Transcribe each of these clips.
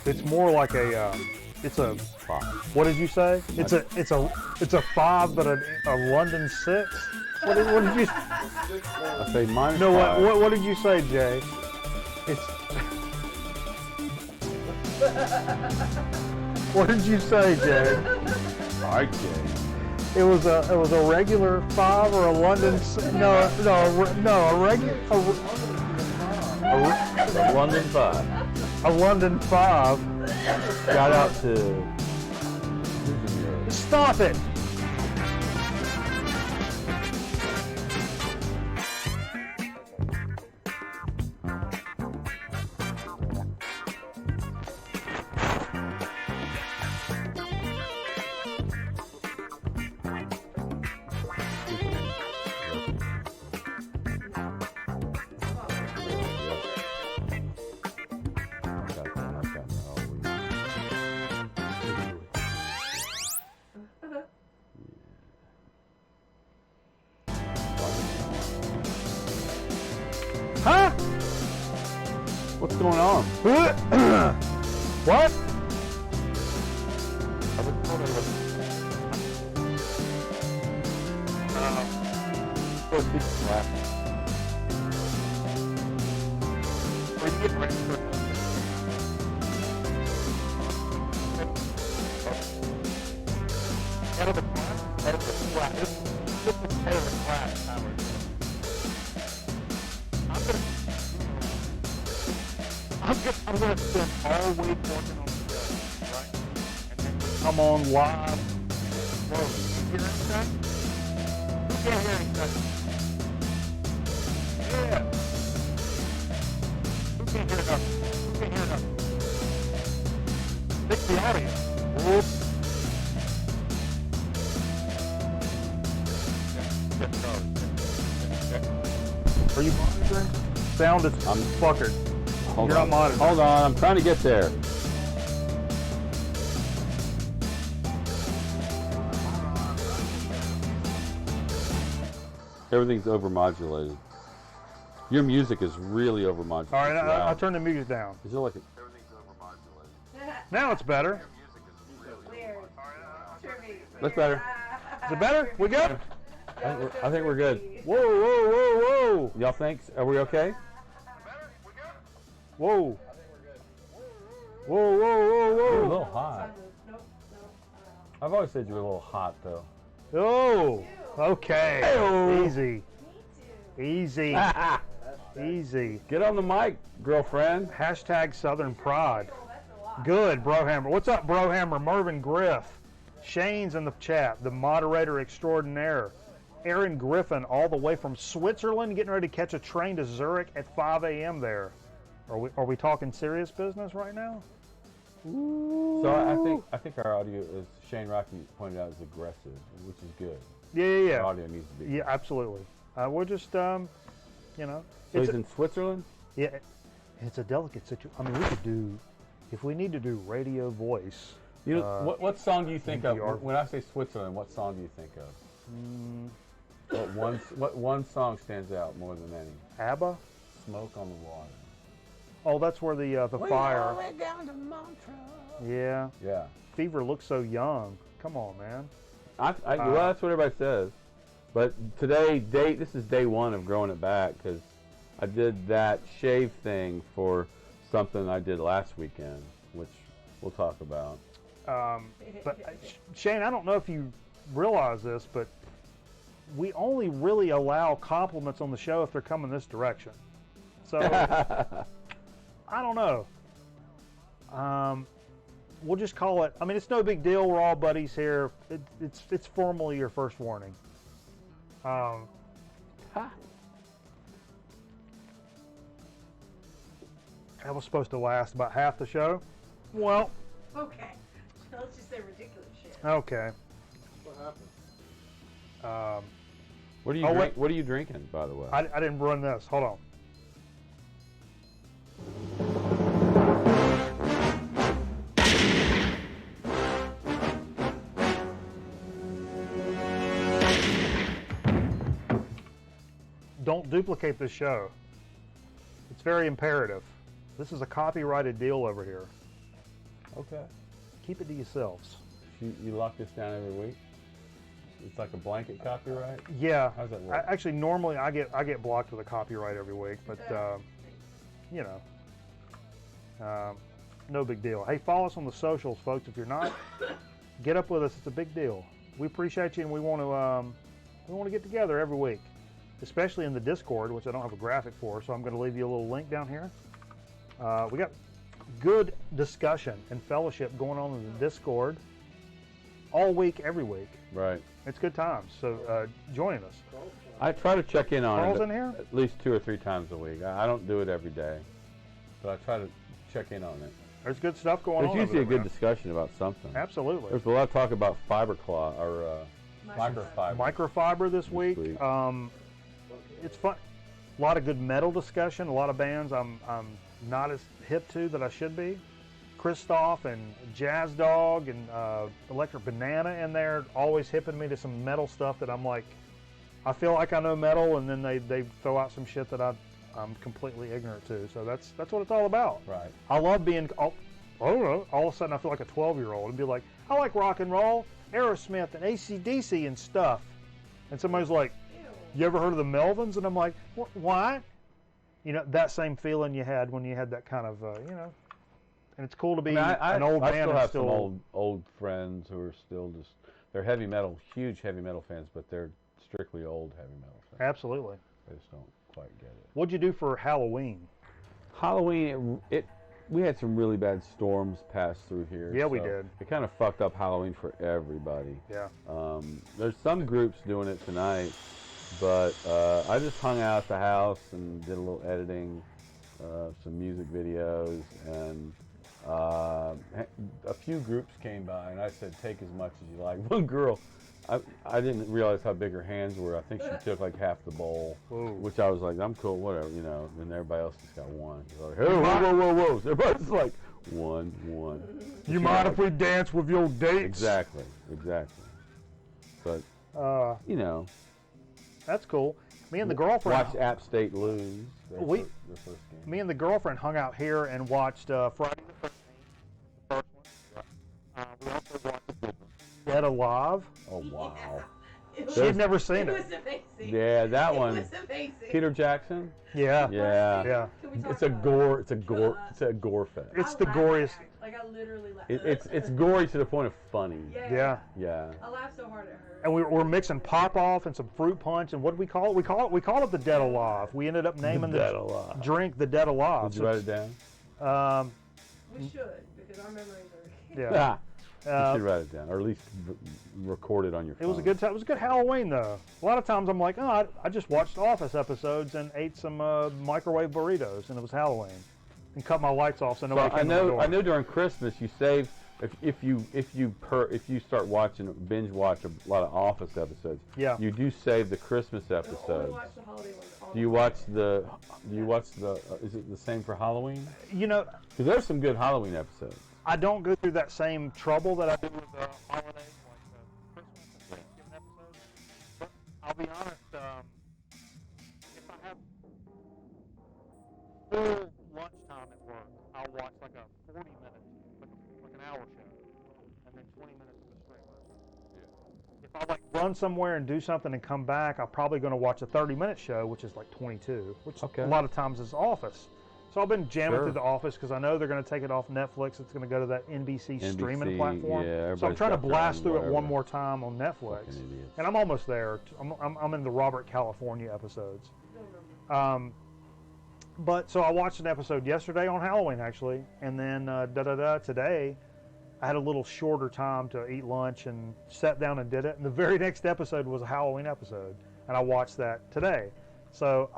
It's more like a. It's a. 5. What did you say? It's a 5, but a London 6. What did you? I say minus No, 5. what did you say, Jay? It's. What did you say, Jay? All right, Jay. It was a regular 5 or a London. No, a regular. The London 5. A London 5. Shout out to. Stop it! Huh? What's going on? What? I'm gonna spend all week working on the show, right? And then we come on live. Whoa, you hear anything? Who can't hear anything? Yeah. Who can't hear nothing? Who can't hear nothing? Fix the audio. Whoop. Are you monitoring? Sound is fuckered. Hold You're on. not monitoring. Hold on, I'm trying to get there. Everything's overmodulated. Your music is really overmodulated. All right, I'll turn the music down. Is it like everything's overmodulated? Now it's better. Weird. That's better. Is it better? We good? I think we're good. Whoa, whoa, whoa, whoa. Y'all think? Are we okay? Whoa. Whoa, whoa, whoa, You're a whoa. little hot. I've always said you're a little hot, though. Oh, okay. Hey-o. Easy. Easy. Easy. Get on the mic, girlfriend. Hashtag Southern Pride. Good, Brohammer. What's up, Brohammer? Mervyn Griff. Shane's in the chat, the moderator extraordinaire. Aaron Griffin, all the way from Switzerland, getting ready to catch a train to Zurich at 5 a.m. there. Are we talking serious business right now? Ooh. So I think our audio, as Shane Rocky pointed out, is aggressive, which is good. Yeah. Our audio needs to be. Yeah, absolutely. We're just, you know. So he's in Switzerland? Yeah, it's a delicate situation. I mean, we could do, if we need to do radio voice. You know, what song do you think NPR. of when I say Switzerland? What song do you think of? What one song stands out more than any? ABBA? Smoke on the Water. Oh, that's where the fire. All went down to Montreux. Yeah. Yeah. Fever looks so young. Come on, man. Well, that's what everybody says. But today, this is day one of growing it back because I did that shave thing for something I did last weekend, which we'll talk about. But Shane, I don't know if you realize this, but we only really allow compliments on the show if they're coming this direction. So I don't know. We'll just call it. I mean, it's no big deal. We're all buddies here. It's formally your first warning. That was supposed to last about half the show. Well. Okay. Let's just say ridiculous shit. Okay. What happened? What are you drinking, by the way? I didn't run this. Hold on. Don't duplicate this show. It's very imperative. This is a copyrighted deal over here. Okay. Keep it to yourselves. You lock this down every week? It's like a blanket copyright? Yeah. How's that work? Actually, normally I get blocked with a copyright every week, but you know, no big deal. Hey, follow us on the socials, folks. If you're not, get up with us. It's a big deal. We appreciate you, and we want to get together every week, especially in the Discord, which I don't have a graphic for. So I'm going to leave you a little link down here. We got good discussion and fellowship going on in the Discord all week, every week. Right. It's good times. So join us. I try to check in on Carl's it in here? at least 2 or 3 times a week. I don't do it every day, but I try to check in on it. There's good stuff going on. There's usually a over good there, man. discussion about something. Absolutely. There's a lot of talk about fibercloth or microfiber. Microfiber this week. It's fun. A lot of good metal discussion. A lot of bands I'm not as hip to that I should be. Christoph and Jazz Dog and Electric Banana in there, always hipping me to some metal stuff that I'm like, I feel like I know metal, and then they throw out some shit that I'm completely ignorant to. So that's what it's all about. Right. I love being, I don't know, all of a sudden I feel like a 12-year-old and be like, I like rock and roll, Aerosmith and AC/DC and stuff. And somebody's like, you ever heard of the Melvins? And I'm like, why? You know, that same feeling you had when you had that kind of, you know, and it's cool to be an old man. I still and have some old friends who are still just, they're heavy metal, huge heavy metal fans, but they're strictly old heavy metal fans. Absolutely. They just don't quite get it. What'd you do for Halloween? Halloween, we had some really bad storms pass through here. Yeah, we so did. It kind of fucked up Halloween for everybody. Yeah. There's some groups doing it tonight, but I just hung out at the house and did a little editing, some music videos, and a few groups came by, and I said, take as much as you like. One girl, I didn't realize how big her hands were. I think she took like half the bowl, which I was like, I'm cool, whatever, you know. And everybody else just got one. Like, hey, whoa. So everybody's like, one. You mind if we dance with your dates? Exactly. But, you know. That's cool. Me and the girlfriend. Watch App State lose. Their first game. Me and the girlfriend hung out here and watched Friday the 13th, the first one. We also watched Dead Alive. Oh, wow. Yeah. She'd never seen It it. was amazing. Yeah, that It one. was amazing. Peter Jackson. Yeah. Yeah. Can we talk It's a about gore. it? It's a gore fest. It's I the laughed. goriest. Like I literally laughed. It's gory to the point of funny. Yeah. Yeah. I laughed so hard it hurt. And we're mixing pop off and some fruit punch, and what do we call it? We call it the Dead Alive. We ended up naming Dead Alive. drink the Dead Alive. Did you write it down? We should, because our memories are. Yeah. You should write it down, or at least record it on your phone. It was a good time. It was a good Halloween, though. A lot of times I'm like, oh, I just watched Office episodes and ate some microwave burritos, and it was Halloween, and cut my lights off so nobody came in the door. I know during Christmas you save if you start binge watch a lot of Office episodes. Yeah. You do save the Christmas I only episodes. watch the holiday ones. Do you watch the? Is it the same for Halloween? You know, Because there's some good Halloween episodes. I don't go through that same trouble that I do with holidays, like Christmas and Thanksgiving episodes. But I'll be honest, if I have full lunchtime at work, I'll watch like a 40-minute, like an hour show, and then 20 minutes of the streamer. If I like run somewhere and do something and come back, I'm probably going to watch a 30-minute show, which is like 22, which a lot of times is Office. So I've been jamming through The Office because I know they're going to take it off Netflix. It's going to go to that NBC streaming platform. Yeah, so I'm trying to blast through it whatever. one more time on Netflix. And I'm almost there. I'm in the Robert California episodes. But so I watched an episode yesterday on Halloween, actually. And then today, I had a little shorter time to eat lunch and sat down and did it. And the very next episode was a Halloween episode. And I watched that today. So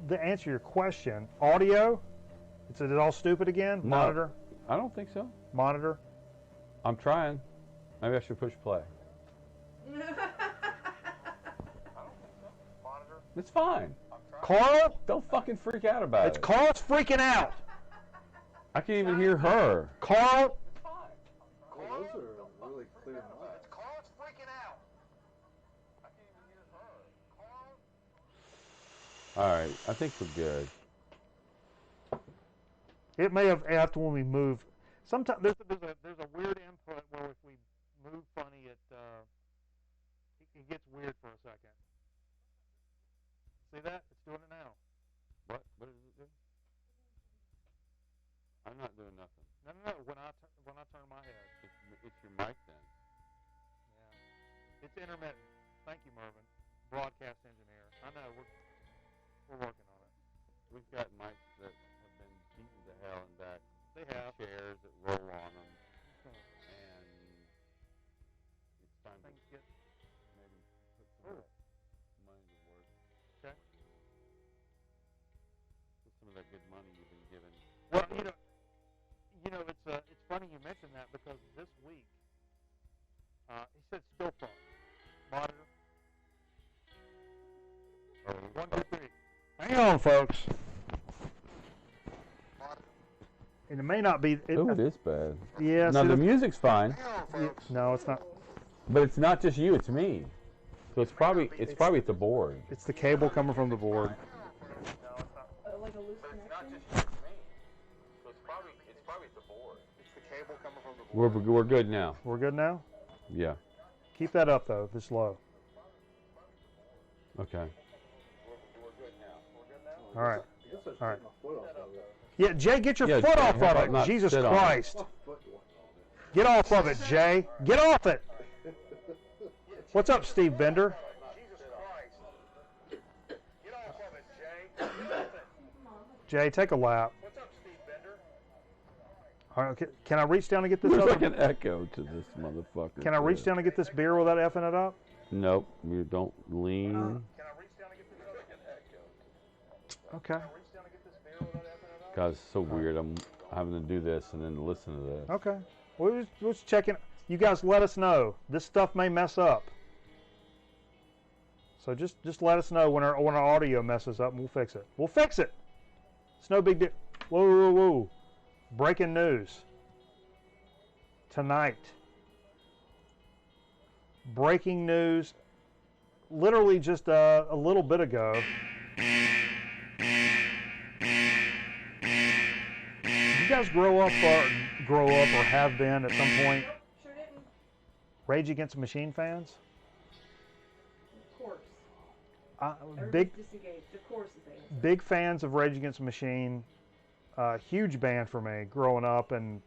to answer your question, audio, is it all stupid again? No, Monitor? I don't think so. Monitor? I'm trying. Maybe I should push play. It's fine. Carl? Don't fucking freak out about It's it. Carl's freaking out. I can't even hear her. Carl? Oh, those are really clear mics. Carl's freaking out. All right, I think we're good. It may have after when we move. Sometimes there's a weird input where if we move funny, it gets weird for a second. See that? It's doing it now. What? What does it do? I'm not doing nothing. No. When I turn my head. It's your mic then. Yeah. It's intermittent. Thank you, Mervin. Broadcast engineer. I know we're working on it. We've got mics that have been beaten to hell and back. They have. Chairs that roll on them. And it's time to Things get. maybe put some of that money to work. Okay. Put some of that good money you've been given. Well, it's funny you mentioned that because this week he said still phone monitor. Oh, 1, 2, 3. Hang on, folks. And it may not be. Oh, it is bad. Yeah. Now see, the music's fine, no, it's not. but it's not just you; it's me. So it's probably at the board. It's the cable coming from the board. Like a loose connection? So it's probably at the board. It's the cable coming from the board. We're good now. We're good now. Yeah. Keep that up though. If it's low. Okay. All right. I guess I should All right. take my foot off of it. Yeah, Jay, get your Yeah, foot Jay, off how of about it. not Jesus sit on it? Christ. My foot wasn't on Get off of it, Jay. Get off it. What's up, Steve Bender? Jay, take a lap. What's up, Steve Bender? All right, okay. Can I reach down and get this There's other? like an echo to this motherfucker. Can I reach down and get this beer without effing it up? Nope. You don't lean. Can I reach down and get this other? Okay. God, it's so weird. I'm having to do this and then listen to this. Okay. We're just checking. You guys let us know. This stuff may mess up. So just let us know when our audio messes up and we'll fix it. We'll fix it. It's no big deal. Whoa. Breaking news. Tonight. Breaking news. Literally just a little bit ago. You guys grow up or have been at some point Nope, sure didn't. Rage Against the Machine fans? Of course. Big Everybody's disengaged. Of course is the answer. big fans of Rage Against the Machine. Huge band for me growing up and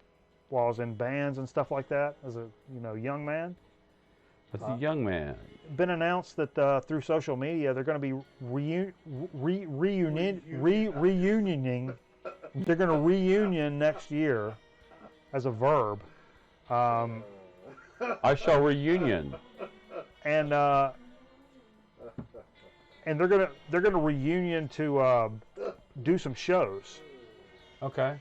while I was in bands and stuff like that as a young man. That's a young man. Been announced that through social media they're going to be reunioning. They're going to reunion next year as a verb. I shall reunion. And they're gonna reunion to do some shows, Okay.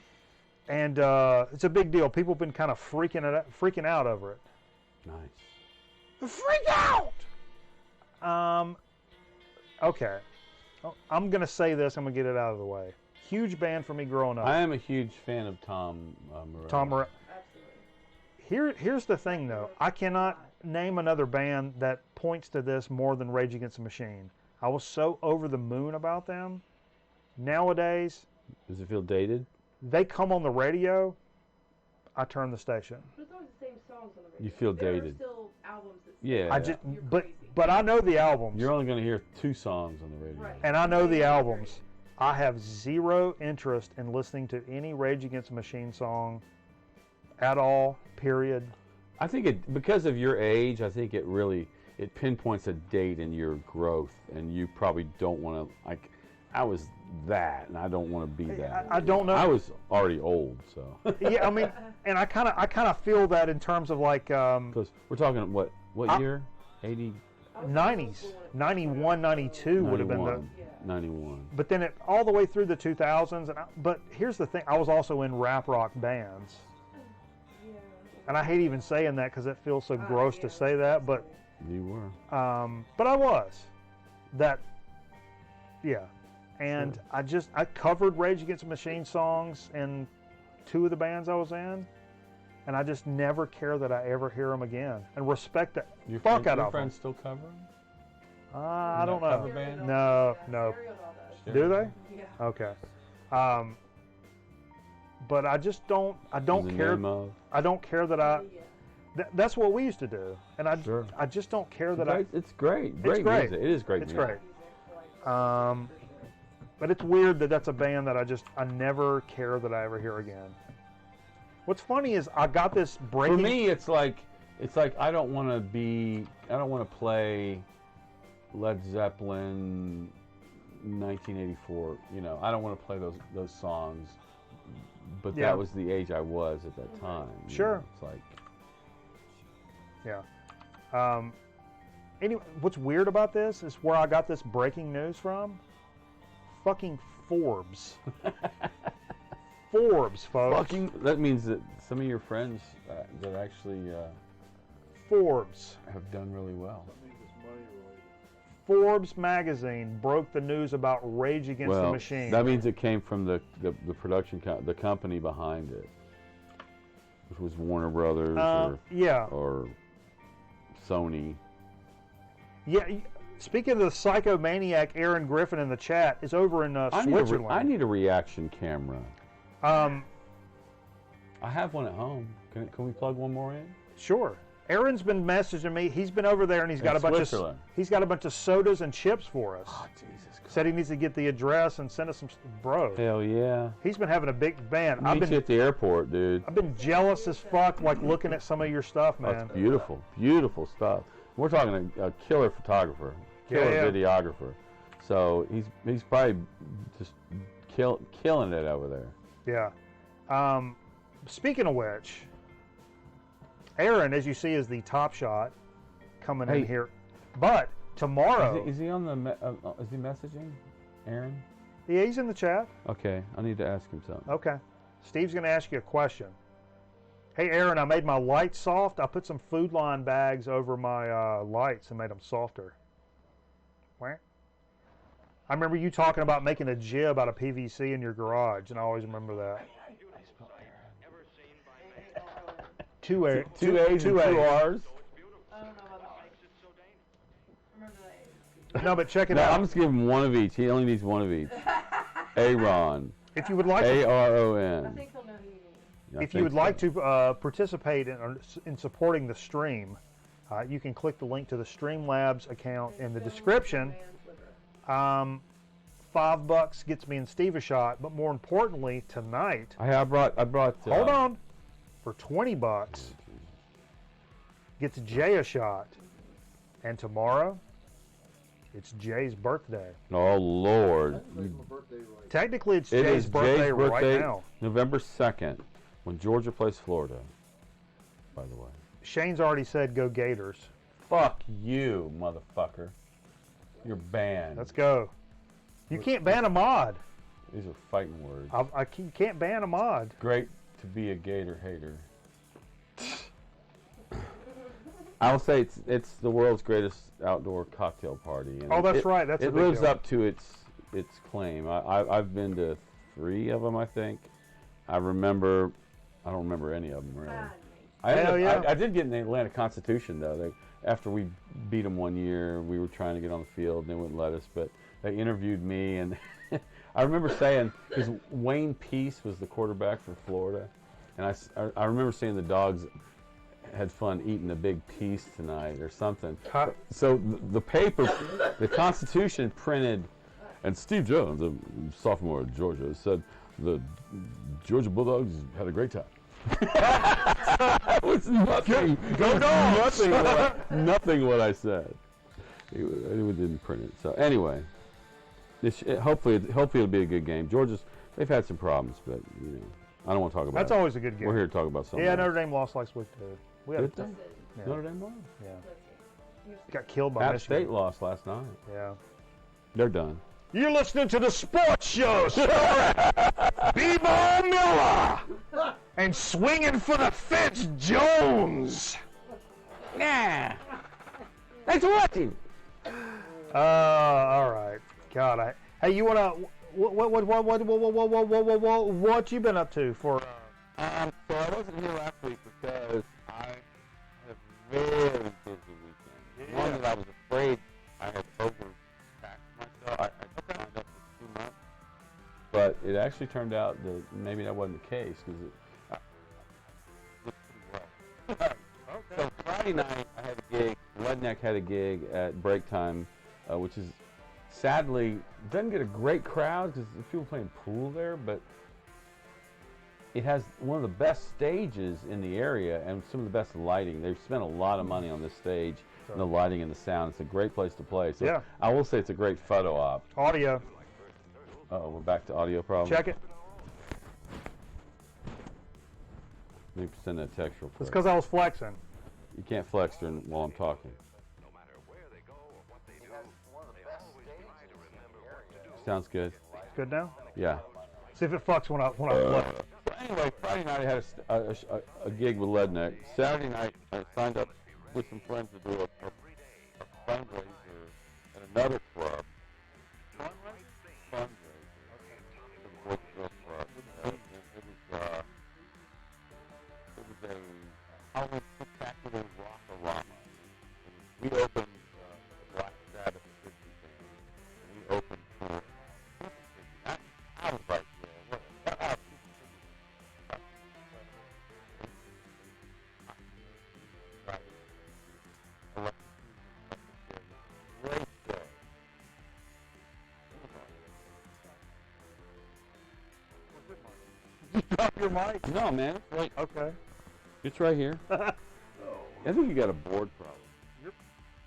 and it's a big deal. People have been kind of freaking out over it. Nice. Freak out. Okay. I'm gonna say this. I'm gonna get it out of the way. Huge band for me growing up. I am a huge fan of Tom Morello. Tom Morello. Absolutely. Here's the thing though. I cannot name another band that points to this more than Rage Against the Machine. I was so over the moon about them. Nowadays, Does it feel dated? they come on the radio, I turn the station. But it's always the same songs on the radio. You feel there dated. Are still albums that Yeah. I just, You're but crazy. but I know the albums, You're only going to hear 2 songs on the radio. Right. and I know the albums. I have zero interest in listening to any Rage Against the Machine song at all. Period. I think because of your age, I think it pinpoints a date in your growth, and you probably don't want to, like, I was that, and I don't want to be that. I don't know. I was already old, so. Yeah, I mean, and I kind of feel that in terms of like Because we're talking, what year? 80? 90s, 91, 92 would have been the. 91. But then all the way through the 2000s. But here's the thing: I was also in rap rock bands, Yeah. and I hate even saying that because it feels so gross yeah. to say that. But You were. but I was that. Yeah, and Sure. I covered Rage Against the Machine songs in 2 of the bands I was in, and I just never care that I ever hear them again, and respect that. Your Fuck out your of friends still covering? I don't that cover know. band? No. Stereo doll does. Do they? Yeah. Okay. but I just don't. I don't In the care. name of- I don't care that I. That's what we used to do, and I. Sure. I just don't care that It's great. It's Great great. music. It is great It's music. great. But it's weird that that's a band that I never care that I ever hear again. What's funny is I got this For breaking. me, it's like I don't want to play Led Zeppelin 1984. You know, I don't want to play those songs. But Yeah. that was the age I was at that time. you Sure. know, It's like Yeah. Anyway, what's weird about this is where I got this breaking news from. Fucking Forbes. Forbes, folks. that means that some of your friends that actually Forbes. have done really well. That means it's money related. Forbes magazine broke the news about Rage Against the Well, Machine. that means it came from the production the company behind it, which was Warner Brothers yeah. or Sony. Yeah. Speaking of the psychomaniac Aaron Griffin in the chat, is over in Switzerland. I need a reaction camera. Um, I have one at home. Can we plug one more in? sure. Aaron's been messaging me. He's been over there and he's got a bunch Switzerland. of sodas and chips for us. Oh Jesus! Said he needs to get the address and send us some. Bro, Hell yeah! he's been having a big band. Meet you at the airport, dude. I've been jealous as fuck, like looking at some of your stuff, Oh, man. it's beautiful, beautiful stuff. We're talking a killer photographer, killer Yeah. videographer. So he's probably just killing it over there. Yeah. Speaking of which, Aaron, as you see, is the top shot coming in Hey. here. But tomorrow, Is he on the? Is he messaging, Aaron? yeah, he's in the chat. Okay, I need to ask him something. Okay. Steve's going to ask you a question. Hey, Aaron, I made my lights soft. I put some Food Line bags over my lights and made them softer. Where? I remember you talking about making a jib out of PVC in your garage, and I always remember that. Two A's and two R's. I don't know about that. Remember that. No, but check it No, out. I'm just giving him one of each. He only needs one of each. Aaron. If you would like, I A-R-O-N. think he'll know who you mean. if you would like to participate in supporting the stream, you can click the link to the Streamlabs account in the description. $5 gets me and Steve a shot, but more importantly, tonight, I brought. hold on, for $20 gets Jay a shot, and tomorrow it's Jay's birthday. Oh Lord. Make my birthday right. Technically, it's It Jay's is birthday Jay's right birthday, now. November 2nd, when Georgia plays Florida. By the way. Shane's already said go Gators. Fuck you, motherfucker. You're banned. Let's go. You can't ban a mod. These are fighting words. You can't ban a mod. Great to be a Gator hater. I'll say it's the world's greatest outdoor cocktail party. And Oh, that's right. That's a it big lives deal. up to its claim. I've been to 3 of them, I think. I don't remember any of them really. I did get in the Atlanta Constitution though. After we beat them one year, we were trying to get on the field and they wouldn't let us. But they interviewed me and I remember saying, because Wayne Peace was the quarterback for Florida, and I remember saying the Dogs had fun eating a big piece tonight or something. Huh? So the paper, the Constitution printed, and Steve Jones, a sophomore at Georgia, said the Georgia Bulldogs had a great time. That was nothing. Go Dogs! Nothing what I said. It didn't print it. So anyway, hopefully it'll be a good game. They've had some problems, but I don't want to talk about That's it. always a good game. We're here to talk about something. Yeah, else. Notre Dame lost last week too. We had Did they? yeah. Notre Dame won. Yeah. Got killed by App Michigan. State lost last night. Yeah. They're done. You're listening to the sports show, B-Ball Miller, and swinging for the fence, Jones. Yeah. Thanks for watching. All right. God, hey, you wanna what you been up to for? So I wasn't here last week because I had a very busy weekend. One that I was afraid I had overtaxed myself. I signed up for 2 months, but it actually turned out that maybe that wasn't the case because it did pretty well. So Friday night I had a gig. Redneck had a gig at break time, which is sadly doesn't get a great crowd because there's people playing pool there, but it has one of the best stages in the area and some of the best lighting. They've spent a lot of money on this stage and the lighting and the sound. It's a great place to play. So Yeah. I will say it's a great photo op. Audio. Uh-oh, we're back to audio problem. Check it. Let me send that text real It's quick. because I was flexing. You can't flex while I'm talking. Sounds good. Good now? Yeah. See if it fucks when I flex. So anyway, Friday night I had a gig with Leadneck. Saturday night I signed up with some friends to do a fundraiser at another club. Fundraiser for the Boys and Girls Club. It was a Halloween spectacular rock-a-rama. We opened Black Sabbath 50 and we opened for I was like, yeah, great show. You drop your mic? No, man, it's right. Okay. It's right here. I think you got a board problem.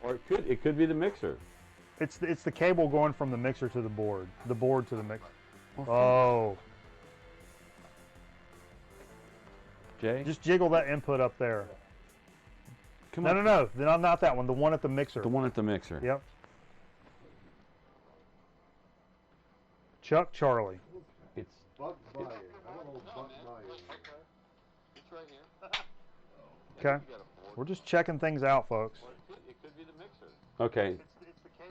Or it could be the mixer. It's the cable going from the mixer to the board to the mixer. Oh. Jay? Just jiggle that input up there. Come No, on. no, no. Then not that one. The one at the mixer. The one at the mixer. Yep. Chuck Charlie. It's Buck Meyer. I don't know Buck Meyer. It's right here. Okay. We're just checking things out, folks. It could be the mixer. Okay.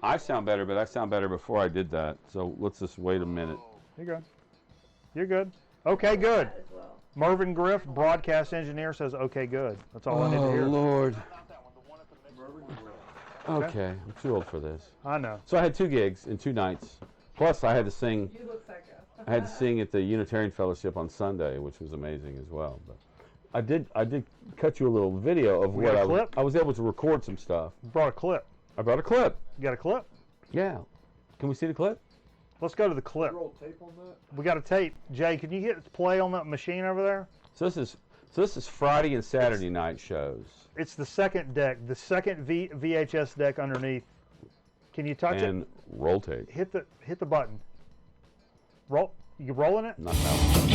I sound better, but I sound better before I did that. So let's just wait a minute. You're good. You're good. Okay, good. As well. Mervyn Griff, broadcast engineer, says okay, good. That's all I need to hear. Lord. Mervyn Grill. Okay, I'm too old for this. I know. So I had 2 gigs in 2 nights. Plus I had to sing. You look psycho. I had to sing at the Unitarian Fellowship on Sunday, which was amazing as well. But I did cut you a little video of We what got a clip? I was able to record some stuff. Brought a clip. I brought a clip. You got a clip? Yeah. Can we see the clip? Let's go to the clip. Roll tape on that? We got a tape. Jay, can you hit play on that machine over there? So this is Friday and Saturday night shows. It's the second deck, the second VHS deck underneath. Can you touch And roll tape. it? Hit the button. Roll. You rolling it? Not that one.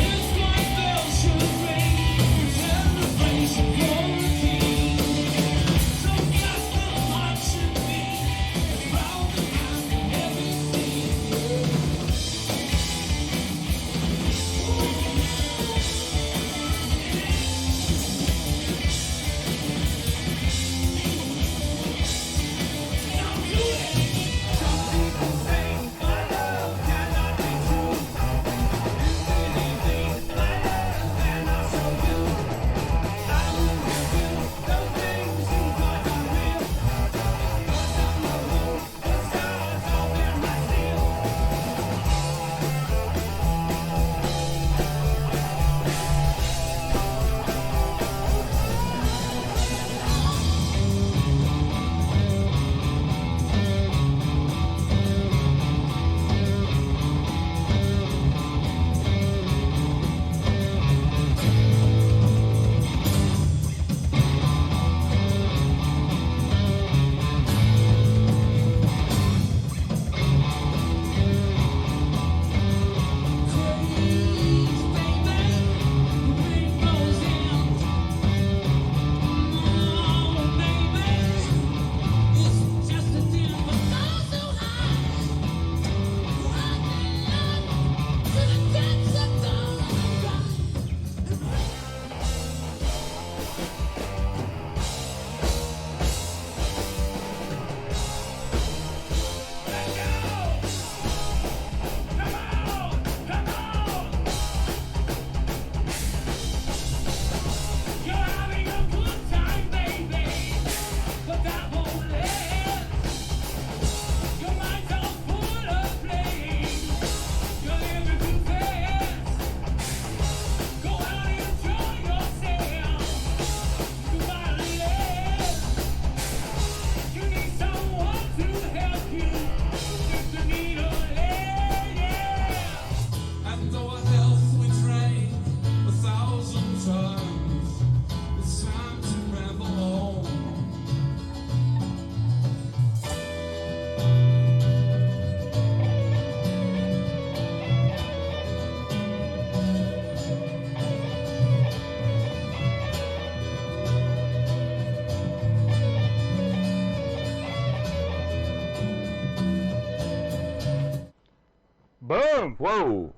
Boom! Whoa!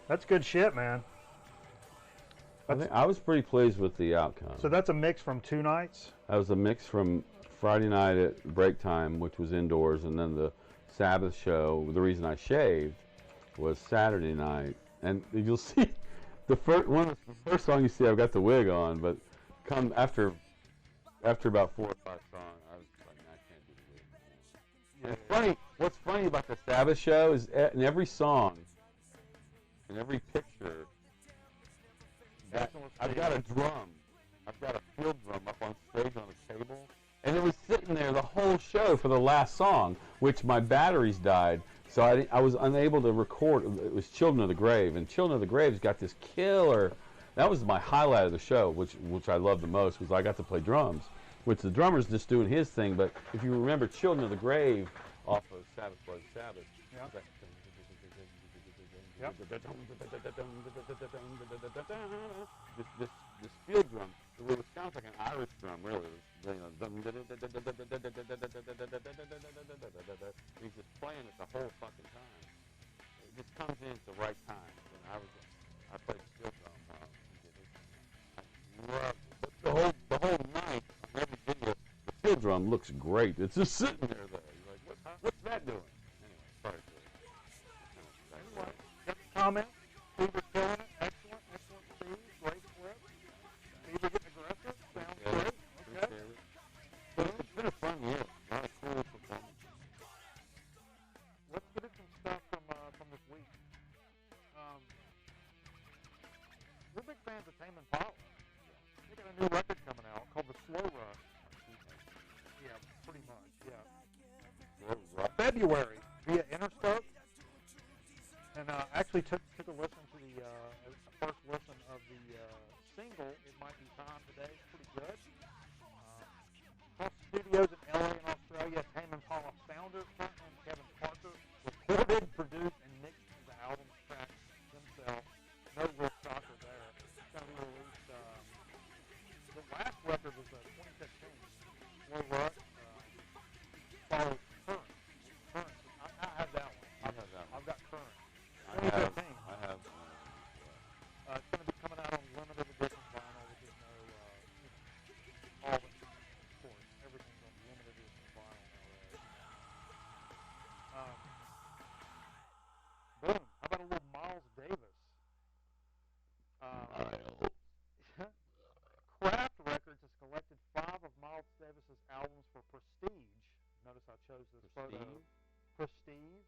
That's good shit, man. I was pretty pleased with the outcome. So that's a mix from 2 nights? That was a mix from Friday night at break time, which was indoors, and then the Sabbath show. The reason I shaved was Saturday night, and you'll see the first song you see. I've got the wig on, but come after about 4 or 5 songs, I was like, I can't do the wig anymore. It's funny. What's funny about the Sabbath show is in every song, in every picture, I've got a drum. I've got a field drum up on stage on a table, and it was sitting there the whole show for the last song, which my batteries died, so I was unable to record. It was Children of the Grave, and Children of the Grave's got this killer. That was my highlight of the show, which I loved the most, was I got to play drums, which the drummer's just doing his thing. But if you remember Children of the Grave off of Sabbath Blood Sabbath, Yeah. Yep. This field drum, it sounds like an Irish drum, really. He's just playing it the whole fucking time. It just comes in at the right time. And I played field drum. I loved it. The whole night, every video, the field drum looks great. It's just sitting there though. You're like, what's that doing? Anyway, sorry. Comment? Steve was killing it. Excellent. Steve. Great flip. Steve was getting aggressive. Sounds great. Okay. It's been a fun year. A lot of cool performances. Let's get into some stuff from this week. We're big fans of Tame Impala. They got a new record coming out called The Slow Rush. Yeah, pretty much. Yeah. February via Interscope. And actually took a listen to the first listen of the single. It Might Be Time Today. It's pretty good. Plus studios in LA and Australia. Tame Impala founder, frontman Kevin Parker recorded, produced, and mixed the album's tracks themselves. No real shocker there. It's going to be released. The last record was 2015. Slow Rush. Followed Current. I have that one. I've got Current. I have. It's going to be coming out on limited edition vinyl, which is all of it, of course. Everything's on limited edition vinyl nowadays. Boom. How about a little Miles Davis? Kraft Records has collected 5 of Miles Davis's albums for Prestige. Notice I chose this photo. Prestige.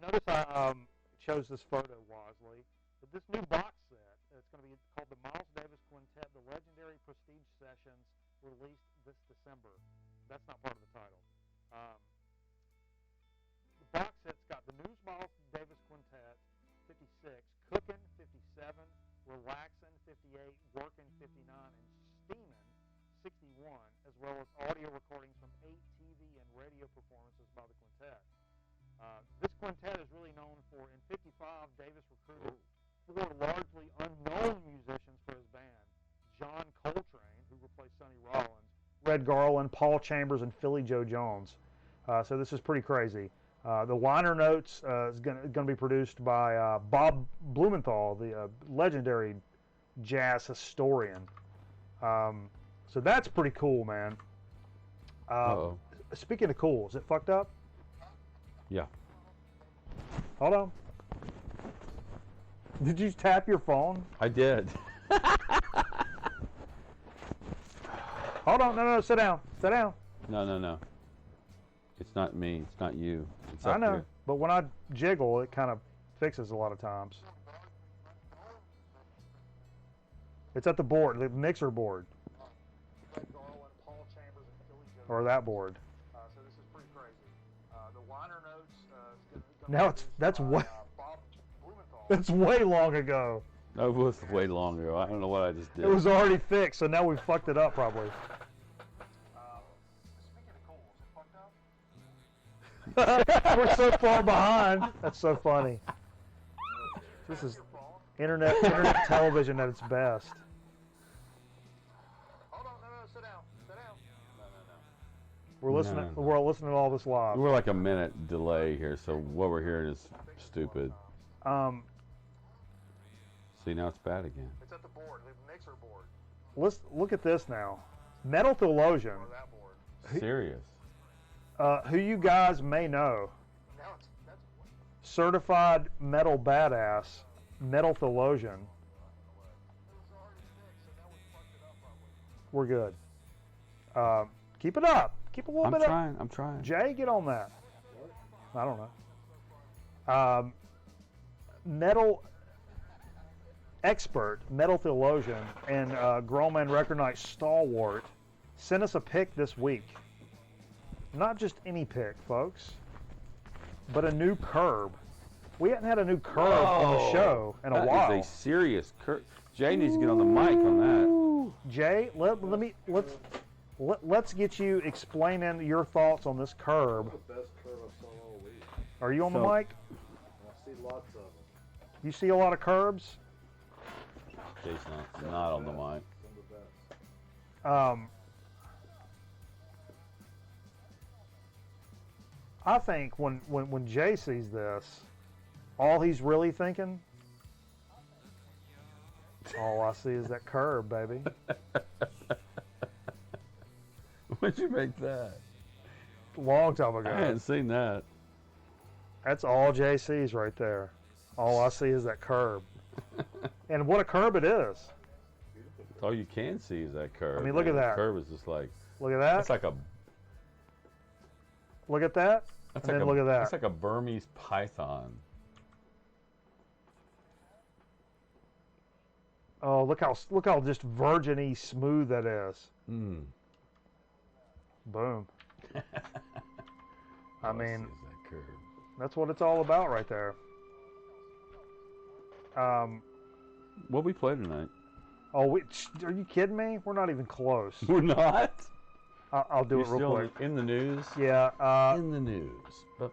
Notice I chose this photo wisely. But this new box set, it's going to be called the Miles Davis Quintet, the Legendary Prestige Sessions, released this December. That's not part of the title. The box set's got the News Miles Davis Quintet, 56, Cookin', 57, Relaxin', 58, Workin', 59, and Steamin', 61, as well as audio recordings from 8 TV and radio performances by the quintet. This quintet is really known for, in 55, Davis recruited 4 largely unknown musicians for his band. John Coltrane, who replaced Sonny Rollins, Red Garland, Paul Chambers, and Philly Joe Jones. So this is pretty crazy. The liner notes is going to be produced by Bob Blumenthal, the legendary jazz historian. So that's pretty cool, man. Speaking of cool, is it fucked up? Yeah. Hold on. Did you tap your phone? I did. Hold on. No, sit down. Sit down. No. It's not me. It's not you. It's I up know, here. but when I jiggle, it kind of fixes a lot of times. It's at the board, the mixer board. Or that board. So this is pretty crazy. The liner notes. Now that's way long ago. That was way long ago. I don't know what I just did. It was already fixed, so now we fucked it up probably. Speaking of cool, is it fucked up? We're so far behind. That's so funny. This is internet television at its best. Hold on, no, sit down. We're listening. No. We're listening to all this live. We're like a minute delay here, so what we're hearing is stupid. See, now it's bad again. It's at the board, the mixer board. Let's look at this now. Metal Theologian. Serious. Who you guys may know. Certified metal badass, Metal Theologian. We're good. Keep it up. Keep a little bit up. I'm trying. Jay, get on that. I don't know. Metal expert, Metal Theologian, and Grown Man Record Night stalwart sent us a pick this week. Not just any pick, folks, but a new curb. We hadn't had a new curb on the show in a while. That is a serious curb. Jay needs to get on the mic on that. Jay, let's get you explaining your thoughts on this curb. The best curve I saw all week. Are you on the mic? I see lots of them. You see a lot of curbs? Jay's not on the mic. Some of the best. I think when Jay sees this, all he's really thinking, all I see is that curb, baby. When'd you make that? Long time ago. I hadn't seen that. That's all Jay sees right there. All I see is that curb. And what a curb it is. All you can see is that curve. I mean, look at that. The curve is just like, Look at that. that's like a, Look at that. that's And like then a, look at that. That's like a Burmese python. Oh, look how just virgin-y smooth that is. Mm. Boom. I mean, This is that curve. that's what it's all about right there. What we play tonight? Oh, are you kidding me? We're not even close. We're not. I'll do You're it real still quick. in the news. Yeah. In the news. Bup.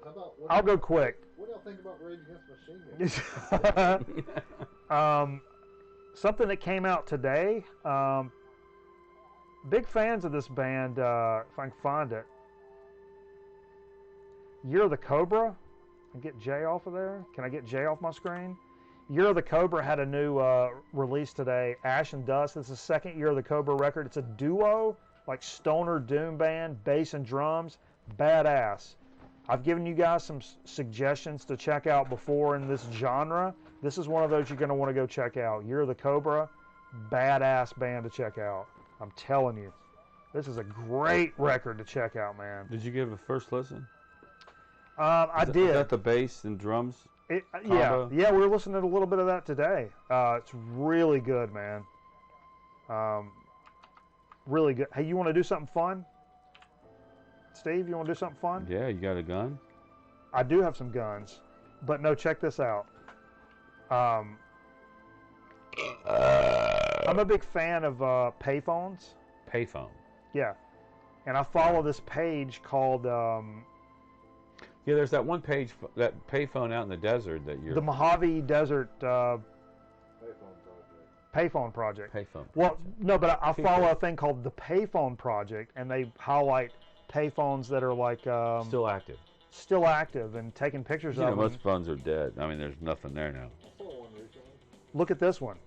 How about, I'll go quick. What do y'all think about Rage Against the Machine Gun? Something that came out today. Big fans of this band. If I can find it. Year of the Cobra. I get Jay off of there. Can I get Jay off my screen? Year of the Cobra had a new release today. Ash and Dust. This is the second Year of the Cobra record. It's a duo, like stoner doom band, bass and drums. Badass. I've given you guys some suggestions to check out before in this genre. This is one of those you're going to want to go check out. Year of the Cobra, badass band to check out. I'm telling you. This is a great record to check out, man. Did you give a first listen? I did. Is that the bass and drums? Yeah, combo? yeah, we were listening to a little bit of that today. It's really good, man. Really good. Hey, you want to do something fun? Steve, you want to do something fun? Yeah, you got a gun? I do have some guns, but no, check this out. I'm a big fan of payphones. Payphone. Yeah, and I follow this page called Yeah, there's that one page, that payphone out in the desert that you're... the Mojave Desert Payphone Project. Payphone Project. Payphone. Well, no, but I follow a thing called the Payphone Project, and they highlight payphones that are like Still active. and taking pictures You know, of them. most phones are dead. I mean, there's nothing there now. I saw one recently. Look at this one.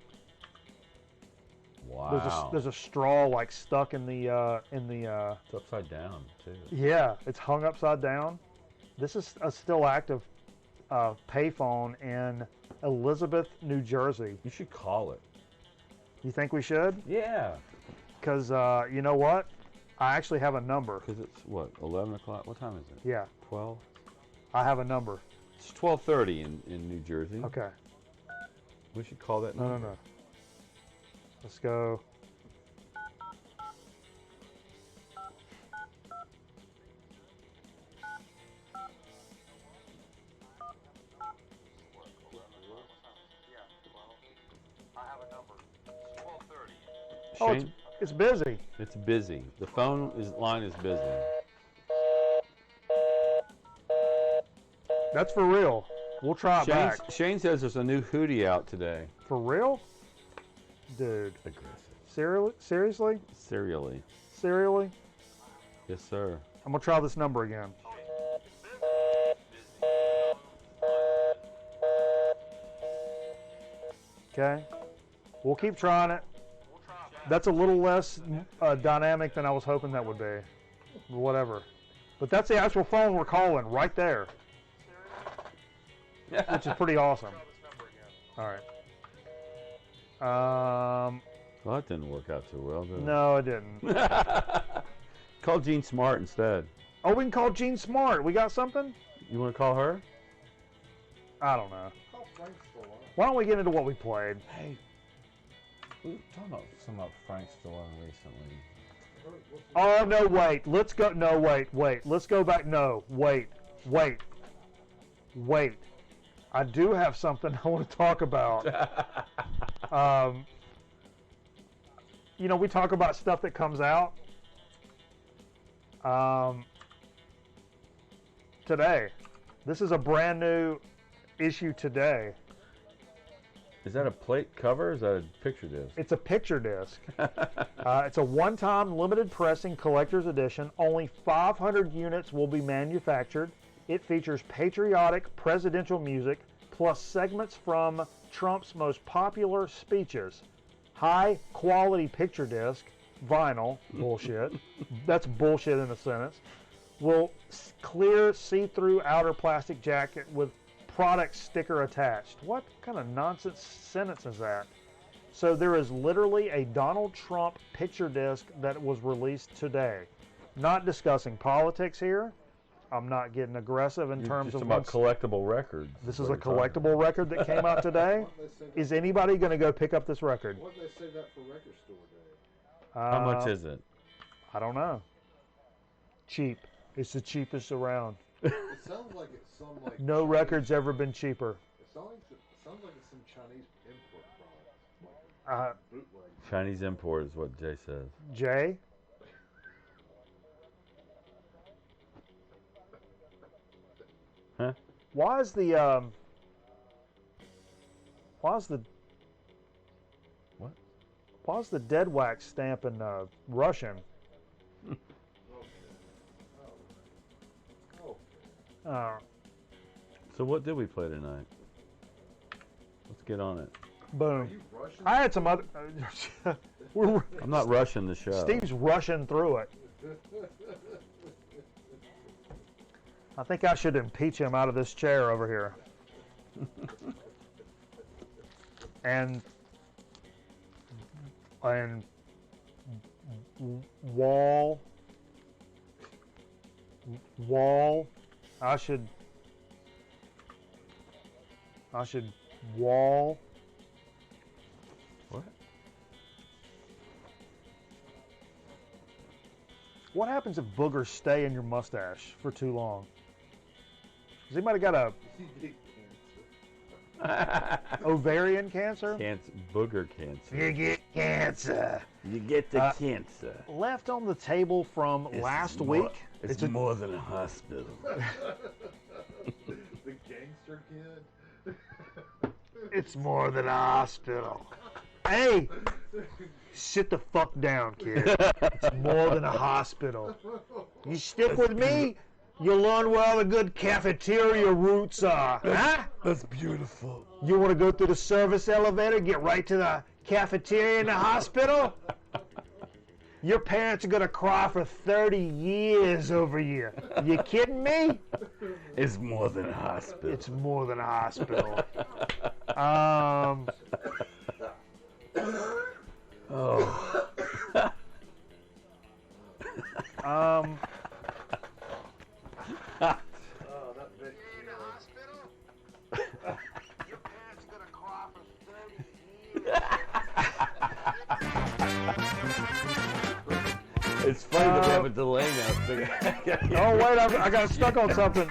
Wow. There's a straw like stuck in the It's upside down, too. yeah, it's hung upside down. This is a still active payphone in Elizabeth, New Jersey. You should call it. You think we should? Yeah. Because you know what? I actually have a number. Because it's, what, 11 o'clock? What time is it? Yeah, 12? I have a number. It's 12:30 in New Jersey. Okay. We should call that No, number. no, no. Let's go. Oh, Shane, it's busy. it's busy. The line is busy. That's for real. We'll try it back. Shane says there's a new hoodie out today. For real? Dude. Aggressive. Seriously? Serially. Serially? Yes, sir. I'm gonna try this number again. Okay. We'll keep trying it. That's a little less dynamic than I was hoping that would be. Whatever. But that's the actual phone we're calling right there. Which is pretty awesome. All right. Well, that didn't work out too well, did it? No, it didn't. Call Gene Smart instead. Oh, we can call Gene Smart. We got something? You want to call her? I don't know. Call Frank Stallone. Why don't we get into what we played? Hey, we were talking about some of Frank Stallone recently. Oh, no, wait. Let's go. No, wait. Let's go back. No, wait. I do have something I want to talk about. You know, we talk about stuff that comes out. Today. This is a brand new issue today. Is that a plate cover or is that a picture disc? It's a picture disc. It's a one-time limited pressing collector's edition. Only 500 units will be manufactured. It features patriotic presidential music plus segments from Trump's most popular speeches. High quality picture disc, vinyl, bullshit. That's bullshit in a sentence. Will clear see-through outer plastic jacket with product sticker attached. What kind of nonsense sentence is that? So there is literally a Donald Trump picture disc that was released today. Not discussing politics here. I'm not getting aggressive in terms just of about collectible records. This is a collectible record that came out today. Is anybody going to go pick up this record? What did they say that for record store day? How much is it? I don't know. Cheap. It's the cheapest around. It sounds like it's some like. No Chinese, record's ever been cheaper. It sounds like it's some Chinese import product, like bootleg. Chinese import is what Jay says. Jay? Huh? Why is the What? Why is the dead wax stamp in Russian? Oh. So what did we play tonight? Let's get on it. Boom. Are you Russian? I had some other. I'm not rushing the show. Steve's rushing through it. I think I should impeach him out of this chair over here. and wall. I should wall. What? What happens if boogers stay in your mustache for too long? Has anybody got a ovarian cancer? Booger cancer. You get cancer. You get the cancer. Left on the table from last week. It's more than a hospital. The gangster kid. It's more than a hospital. Hey, sit the fuck down, kid. It's more than a hospital. You stick with me, you'll learn where all the good cafeteria roots are. Huh? That's beautiful. You want to go through the service elevator, get right to the cafeteria in the hospital? Your parents are going to cry for 30 years over you. You kidding me? It's more than a hospital. It's more than a hospital. Oh. Oh, that big In the kid. hospital? Your parents are going to cry for 30 years. It's funny that we have a delay now. Oh, wait, I got stuck on something.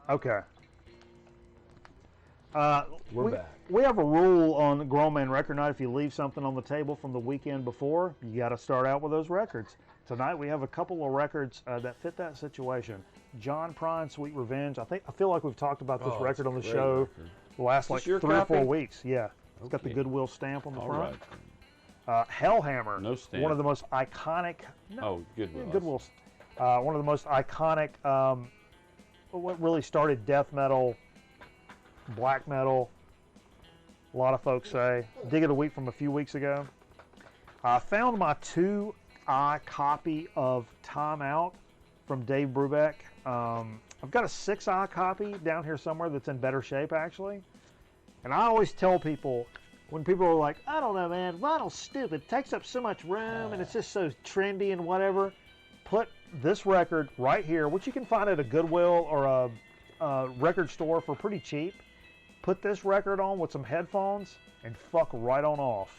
Okay. We're back. We have a rule on Grown Man Record Night. If you leave something on the table from the weekend before, you got to start out with those records. Tonight we have a couple of records that fit that situation. John Prine, Sweet Revenge. I feel like we've talked about this record on the show the last like 3 or 4 weeks. Yeah, it's got the Goodwill stamp on the front. Right. Hellhammer. No stamp. One of the most iconic. Goodwill. Goodwill. One of the most iconic. What really started death metal, black metal. A lot of folks say. Dig of the Week from a few weeks ago. I found my 2-eye copy of Time Out from Dave Brubeck. I've got a 6-eye copy down here somewhere that's in better shape, actually. And I always tell people, when people are like, I don't know, man, vinyl's stupid. It takes up so much room, and it's just so trendy and whatever. Put this record right here, which you can find at a Goodwill or a record store for pretty cheap. Put this record on with some headphones and fuck right on off.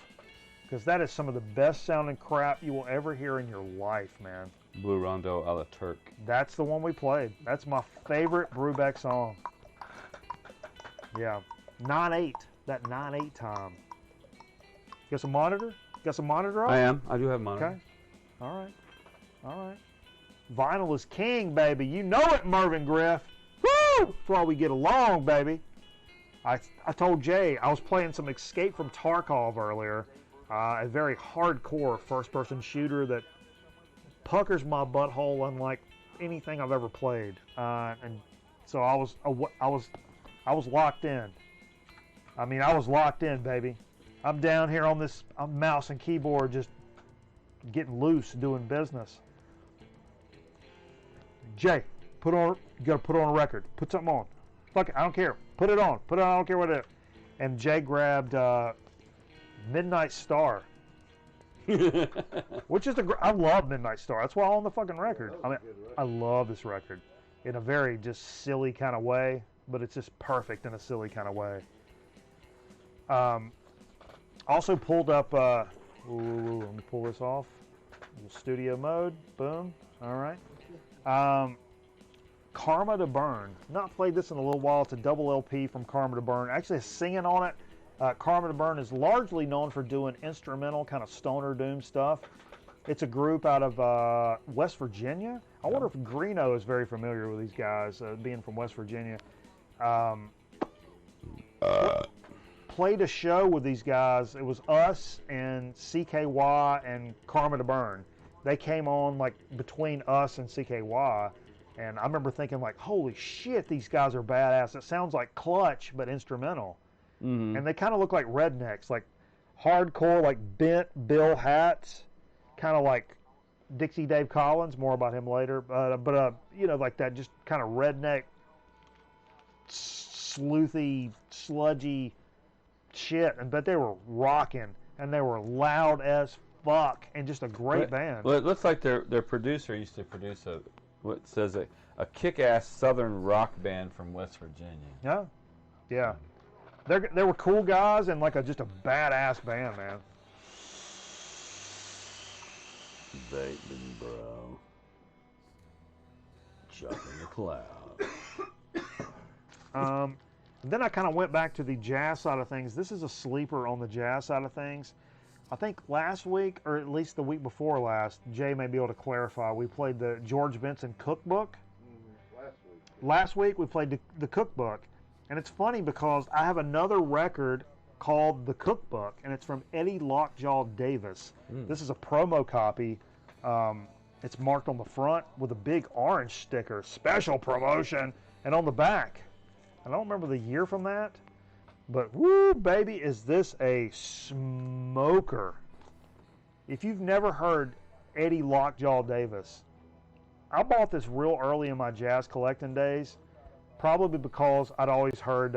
Because that is some of the best sounding crap you will ever hear in your life, man. Blue Rondo a la Turk. That's the one we played. That's my favorite Brubeck song. Yeah. 9/8. That 9/8 time. Got some monitor? Got some monitor on? I am. I do have monitor. Okay. All right. All right. Vinyl is king, baby. You know it, Mervyn Griff. Woo! That's why we get along, baby. I told Jay I was playing some Escape from Tarkov earlier, a very hardcore first-person shooter that puckers my butthole unlike anything I've ever played, and so I was locked in. I mean, I was locked in, baby. I'm down here on this mouse and keyboard, just getting loose, doing business. Jay, you gotta put on a record. Put something on. Fuck it, I don't care. Put it on. Put it on, I don't care what it is. And Jay grabbed Midnight Star. Which is I love Midnight Star. That's why I own the fucking record. I mean, I love this record in a very just silly kind of way, but it's just perfect in a silly kind of way. Also pulled up, let me pull this off. Studio mode, boom, all right. Karma to Burn. Not played this in a little while. It's a double LP from Karma to Burn. Actually, singing on it. Karma to Burn is largely known for doing instrumental kind of stoner doom stuff. It's a group out of West Virginia. I wonder if Greeno is very familiar with these guys, being from West Virginia. Played a show with these guys. It was us and CKY and Karma to Burn. They came on like between us and CKY. And I remember thinking like, holy shit, these guys are badass. It sounds like Clutch, but instrumental. Mm-hmm. And they kind of look like rednecks, like hardcore, like bent bill hats, kind of like Dixie Dave Collins, more about him later. But you know, like that just kind of redneck, sleuthy, sludgy shit. But they were rocking, and they were loud as fuck, and just a great band. Well, it looks like their producer used to produce what says a kick-ass southern rock band from West Virginia. Yeah, yeah. They were cool guys and like just a badass band, man. Bateman, bro. Chuck in the cloud. Then I kind of went back to the jazz side of things. This is a sleeper on the jazz side of things. I think last week, or at least the week before last, Jay may be able to clarify, we played the George Benson Cookbook. Last week we played the Cookbook. And it's funny because I have another record called The Cookbook, and it's from Eddie Lockjaw Davis. This is a promo copy. It's marked on the front with a big orange sticker, special promotion, and on the back. I don't remember the year from that. But woo, baby, is this a smoker. If you've never heard Eddie Lockjaw Davis, I bought this real early in my jazz collecting days, probably because I'd always heard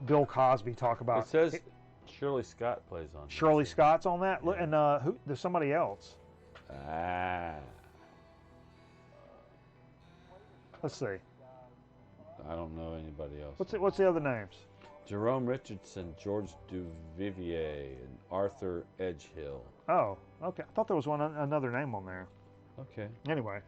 Bill Cosby talk about it. Says Shirley Scott plays on. Shirley Scott's on that? Yeah. And there's somebody else. Let's see. I don't know anybody else. What's the other names? Jerome Richardson, George Duvivier, and Arthur Edgehill. Oh, okay. I thought there was another name on there. Okay. Anyway,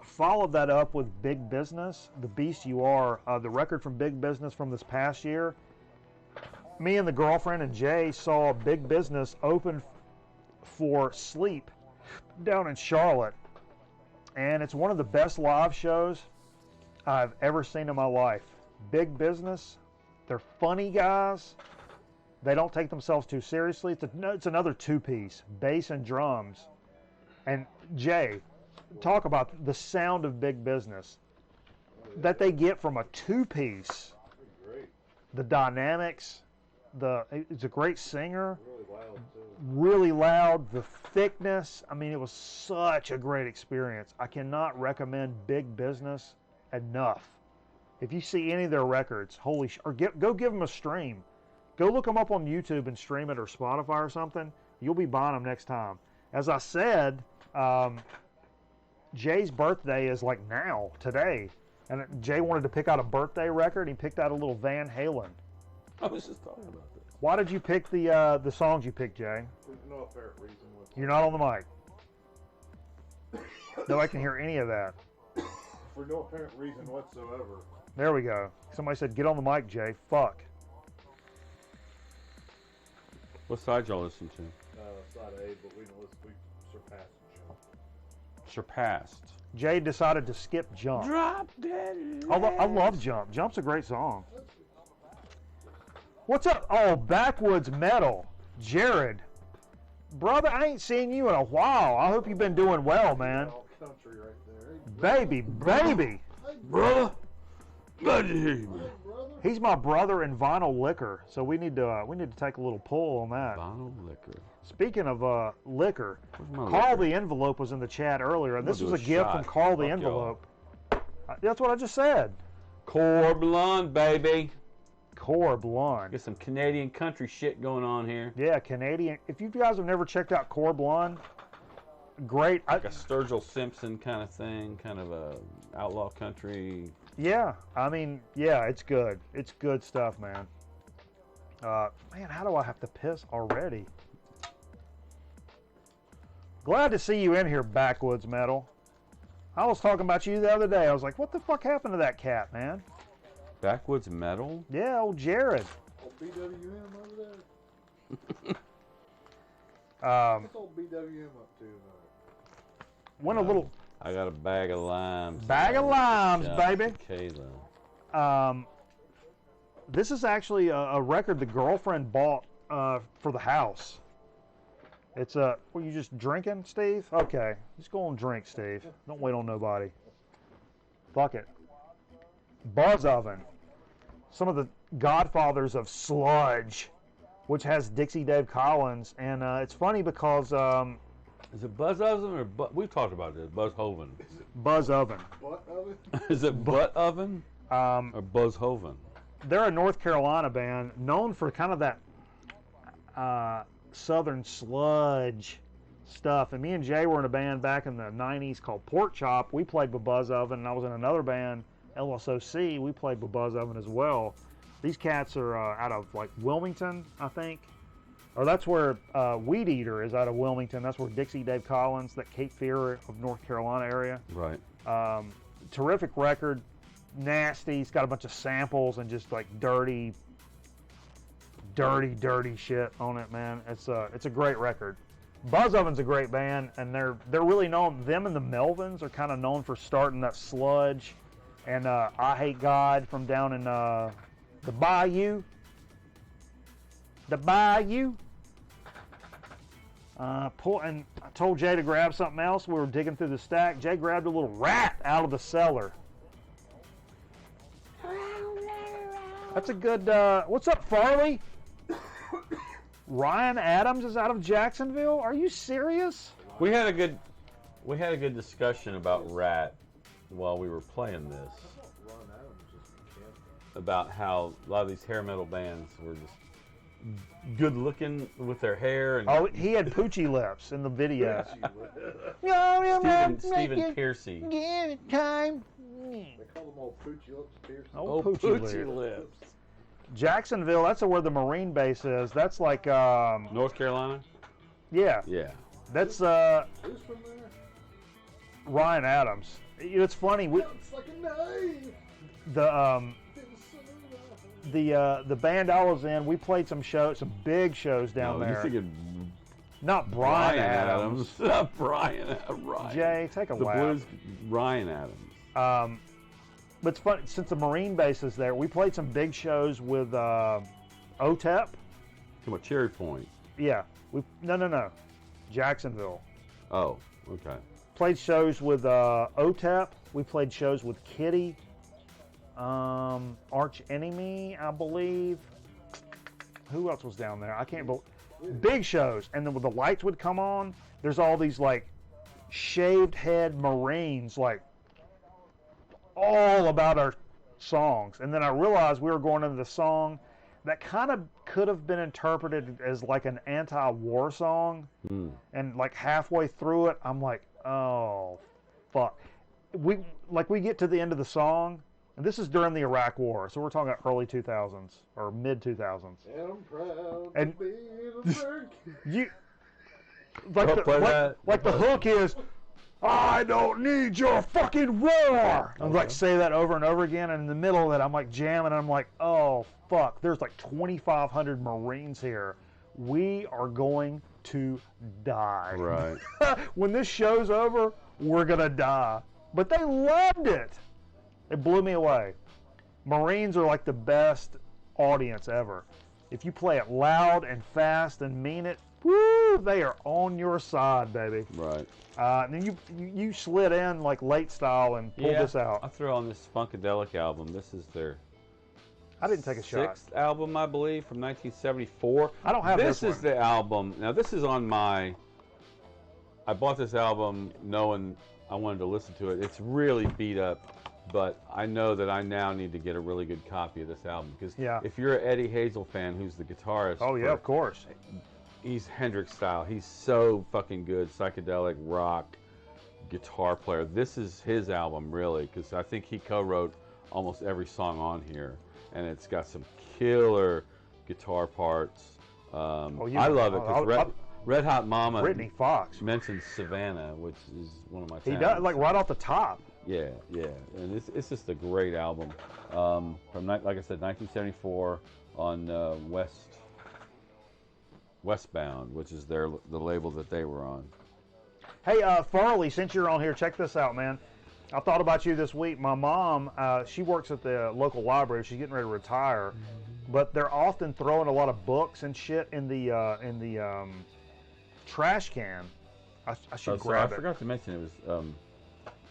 followed that up with Big Business, The Beast You Are, the record from Big Business from this past year. Me and the girlfriend and Jay saw Big Business open for Sleep down in Charlotte. And it's one of the best live shows I've ever seen in my life. Big Business, they're funny guys. They don't take themselves too seriously. It's another two-piece, bass and drums. And Jay, talk about the sound of Big Business that they get from a two-piece. The dynamics, it's a great singer, really loud, the thickness. I mean, it was such a great experience. I cannot recommend Big Business enough. If you see any of their records, go give them a stream. Go look them up on YouTube and stream it, or Spotify or something. You'll be buying them next time. As I said, Jay's birthday is like now, today. And Jay wanted to pick out a birthday record. He picked out a little Van Halen. I was just talking about this. Why did you pick the songs you picked, Jay? There's no apparent reason whatsoever. You're not on the mic. Nobody can hear any of that. For no apparent reason whatsoever. There we go. Somebody said, get on the mic, Jay. Fuck. What side y'all listen to? Side A, but we surpassed Jump. Surpassed. Jay decided to skip Jump. Drop dead. Although I love Jump. Jump's a great song. What's up? Oh, Backwoods Metal. Jared. Brother, I ain't seen you in a while. I hope you've been doing well, man. All country right there. Baby. Hey, Brother. Glad to hear you, man. brother. He's my brother in vinyl liquor, so we need to take a little pull on that. Vinyl liquor. Speaking of liquor, Where's my Carl liquor? the Envelope was in the chat earlier, and I'm this gonna was a do a gift shot. from Carl the Fuck Envelope. That's what I just said. Core Blonde, baby. Core Blonde. Get some Canadian country shit going on here. Yeah, Canadian. If you guys have never checked out Core Blonde, great. Like a Sturgill Simpson kind of thing, kind of a outlaw country. Yeah, I mean, yeah, it's good. It's good stuff, man. Man, how do I have to piss already? Glad to see you in here, Backwoods Metal. I was talking about you the other day. I was like, what the fuck happened to that cat, man? Backwoods Metal? Yeah, old Jared. Old BWM over there. Um, What's old BWM up to? went a little. I got a bag of limes. Bag of limes, Shout baby. out to Kayla. This is actually a record the girlfriend bought for the house. It's a. Were you just drinking, Steve? Okay, just go and drink, Steve. Don't wait on nobody. Fuck it. Buzz Oven. Some of the godfathers of sludge, which has Dixie Dave Collins, and it's funny because Is it Buzz Oven or we've talked about this? Buzz Hoven. Buzz Oven. Butt of it? Is it Butt Oven or Buzz Hoven? They're a North Carolina band known for kind of that southern sludge stuff. And me and Jay were in a band back in the 90s called Pork Chop. We played with Buzz Oven, and I was in another band, LSOC. We played with Buzz Oven as well. These cats are out of like Wilmington, I think. Or that's where Weed Eater is out of Wilmington. That's where Dixie Dave Collins, that Cape Fear of North Carolina area. Right. Terrific record. Nasty. It's got a bunch of samples and just like dirty shit on it, man. It's a great record. Buzz Oven's a great band, and they're really known. Them and the Melvins are kind of known for starting that sludge, and I Hate God from down in the Bayou. The Bayou. And I told Jay to grab something else. We were digging through the stack. Jay grabbed a little rat out of the cellar. That's a good. What's up, Farley? Ryan Adams is out of Jacksonville. Are you serious? We had a good discussion about Rat while we were playing this. Ron Adams just can't. About how a lot of these hair metal bands were just good looking with their hair and Oh, he had poochy lips in the video. Stephen Piercy. Give it time. They call them old Poochie Lips Pierce. Oh, poochy lips. Jacksonville, that's where the Marine base is. That's like, North Carolina? yeah. Yeah. That's, Who's from there? Ryan Adams. You know, it's funny. It's like a knife. The It's so knife. the band I was in, we played some big shows down No, there. you're thinking Not Brian Adams. Not Brian. Ryan. Jay, take a The laugh. blues. Ryan Adams. But it's fun, since the Marine base is there, we played some big shows with OTEP. Come on, Cherry Point. Yeah, no, Jacksonville. Oh, okay. Played shows with OTEP. We played shows with Kitty, Arch Enemy, I believe. Who else was down there? I can't believe. Big shows, and then when the lights would come on, there's all these like shaved head Marines, like all about our songs. And then I realized we were going into the song that kind of could have been interpreted as like an anti-war song. And like halfway through it, I'm like, oh, fuck. We get to the end of the song, and this is during the Iraq War, so we're talking about early 2000s or mid 2000s. And I'm proud And- to be an American. You Don't like the hook is, I don't need your fucking war. I'm like say that over and over again, and in the middle of it, I'm like jamming, and I'm like, oh fuck, there's like 2,500 Marines here. We are going to die. Right. When this show's over, we're gonna die. But they loved it. It blew me away. Marines are like the best audience ever. If you play it loud and fast and mean it, woo, they are on your side, baby. Right. And then you slid in like late style and pulled this I out. threw on this Funkadelic album. This is their I didn't take a shot. sixth album, I believe, from 1974. I don't have this is one. the album. Now, this is on my. I bought this album knowing I wanted to listen to it. It's really beat up, but I know that I now need to get a really good copy of this album because Yeah. if you're an Eddie Hazel fan, who's the guitarist, Oh yeah, for- of course. he's Hendrix style. He's so fucking good, psychedelic rock guitar player. This is his album, really, because I think he co-wrote almost every song on here, and it's got some killer guitar parts. you I know, love it because Red Hot Mama Brittany Fox. mentions Savannah, which is one of my He towns. does like right off the top. Yeah, and it's just a great album. From like I said, 1974 on Westbound, which is the label that they were on. Hey, Farley, since you're on here, check this out, man. I thought about you this week. My mom, she works at the local library. She's getting ready to retire, but they're often throwing a lot of books and shit in the trash can. I should grab I it. forgot to mention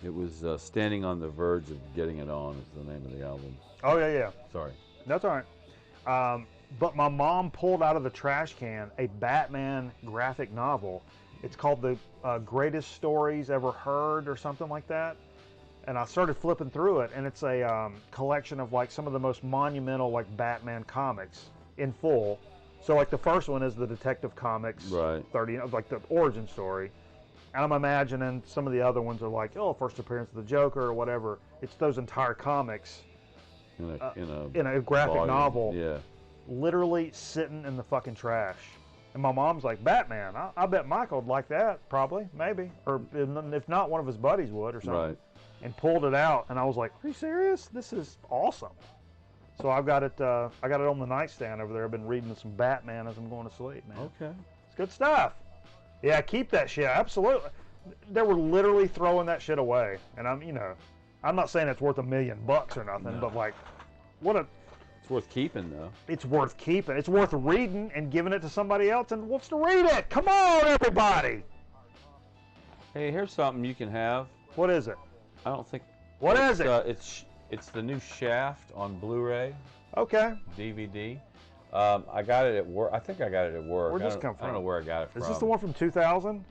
it was Standing on the Verge of Getting It On is the name of the album. Oh yeah. Sorry. That's all right. But my mom pulled out of the trash can a Batman graphic novel. It's called The Greatest Stories Ever Heard or something like that. And I started flipping through it, and it's a collection of like some of the most monumental like Batman comics in full. So like the first one is the Detective Comics, Right. 30, like the origin story. And I'm imagining some of the other ones are like, oh, first appearance of the Joker or whatever. It's those entire comics In in a graphic volume. novel. Yeah. Literally sitting in the fucking trash. And my mom's like, Batman, I bet Michael would like that, probably, maybe. Or if not, one of his buddies would or something. Right. And pulled it out, and I was like, are you serious? This is awesome. So I've got it, I got it on the nightstand over there. I've been reading some Batman as I'm going to sleep, man. Okay. It's good stuff. Yeah, keep that shit, absolutely. They were literally throwing that shit away. And I'm not saying it's worth $1 million or nothing, No. but like, It's worth keeping though. it's worth keeping. It's worth reading and giving it to somebody else and wants to read it. Come on, everybody. Hey, here's something you can have. What is it? I don't think. What is it? It's the new Shaft on Blu-ray, Okay. DVD. I got it at work. I think I got it at work. Where'd this I don't- come I don't know from? where I got it from. Is this the one from 2000?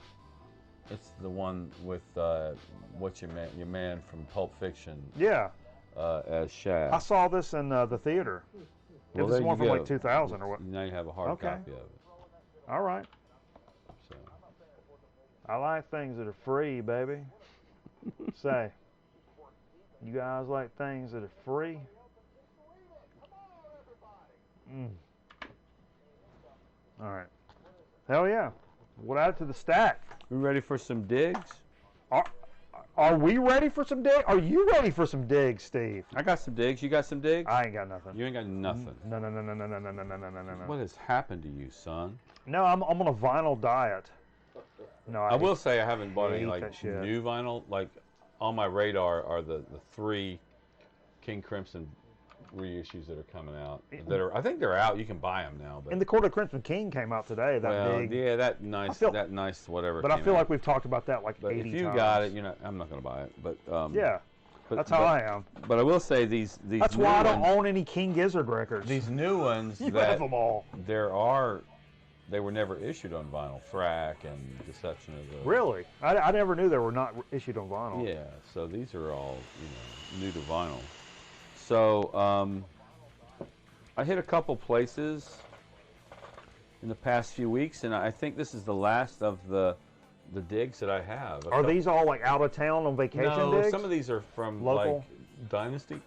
It's the one with what's your man from Pulp Fiction Yeah. as Shaft. I saw this in the theater. Well, It was there one you from like go. 2000 or what? Now you have a hard Okay. copy of it. All right. So. I like things that are free, baby. Say, you guys like things that are free? All right. Hell yeah. We'll add it to the stack. We ready for some digs? Are we ready for some dig? Are you ready for some digs, Steve? I got some digs. You got some digs? I ain't got nothing. You ain't got nothing. No. What has happened to you, son? No, I'm on a vinyl diet. No, I will say I haven't bought any hate like that shit. new vinyl. Like on my radar are the 3 King Crimson reissues that are coming out. I think they're out. You can buy them now. But And the Court of Crimson King came out today. That big. yeah, that nice whatever. But I came feel out. like we've talked about that like But 80 if you times. got it, I'm not gonna buy it. But Yeah, but, that's how I am. But I will say these. That's new why I don't ones, own any King Gizzard records. These new ones you that have them all. they were never issued on vinyl. Frack and Deception of the. Really? I never knew they were not issued on vinyl. Yeah, so these are all new to vinyl. So I hit a couple places in the past few weeks, and I think this is the last of the digs that I have. Are these all like out of town on vacation No, digs? some of these are from Local? like Dynasty.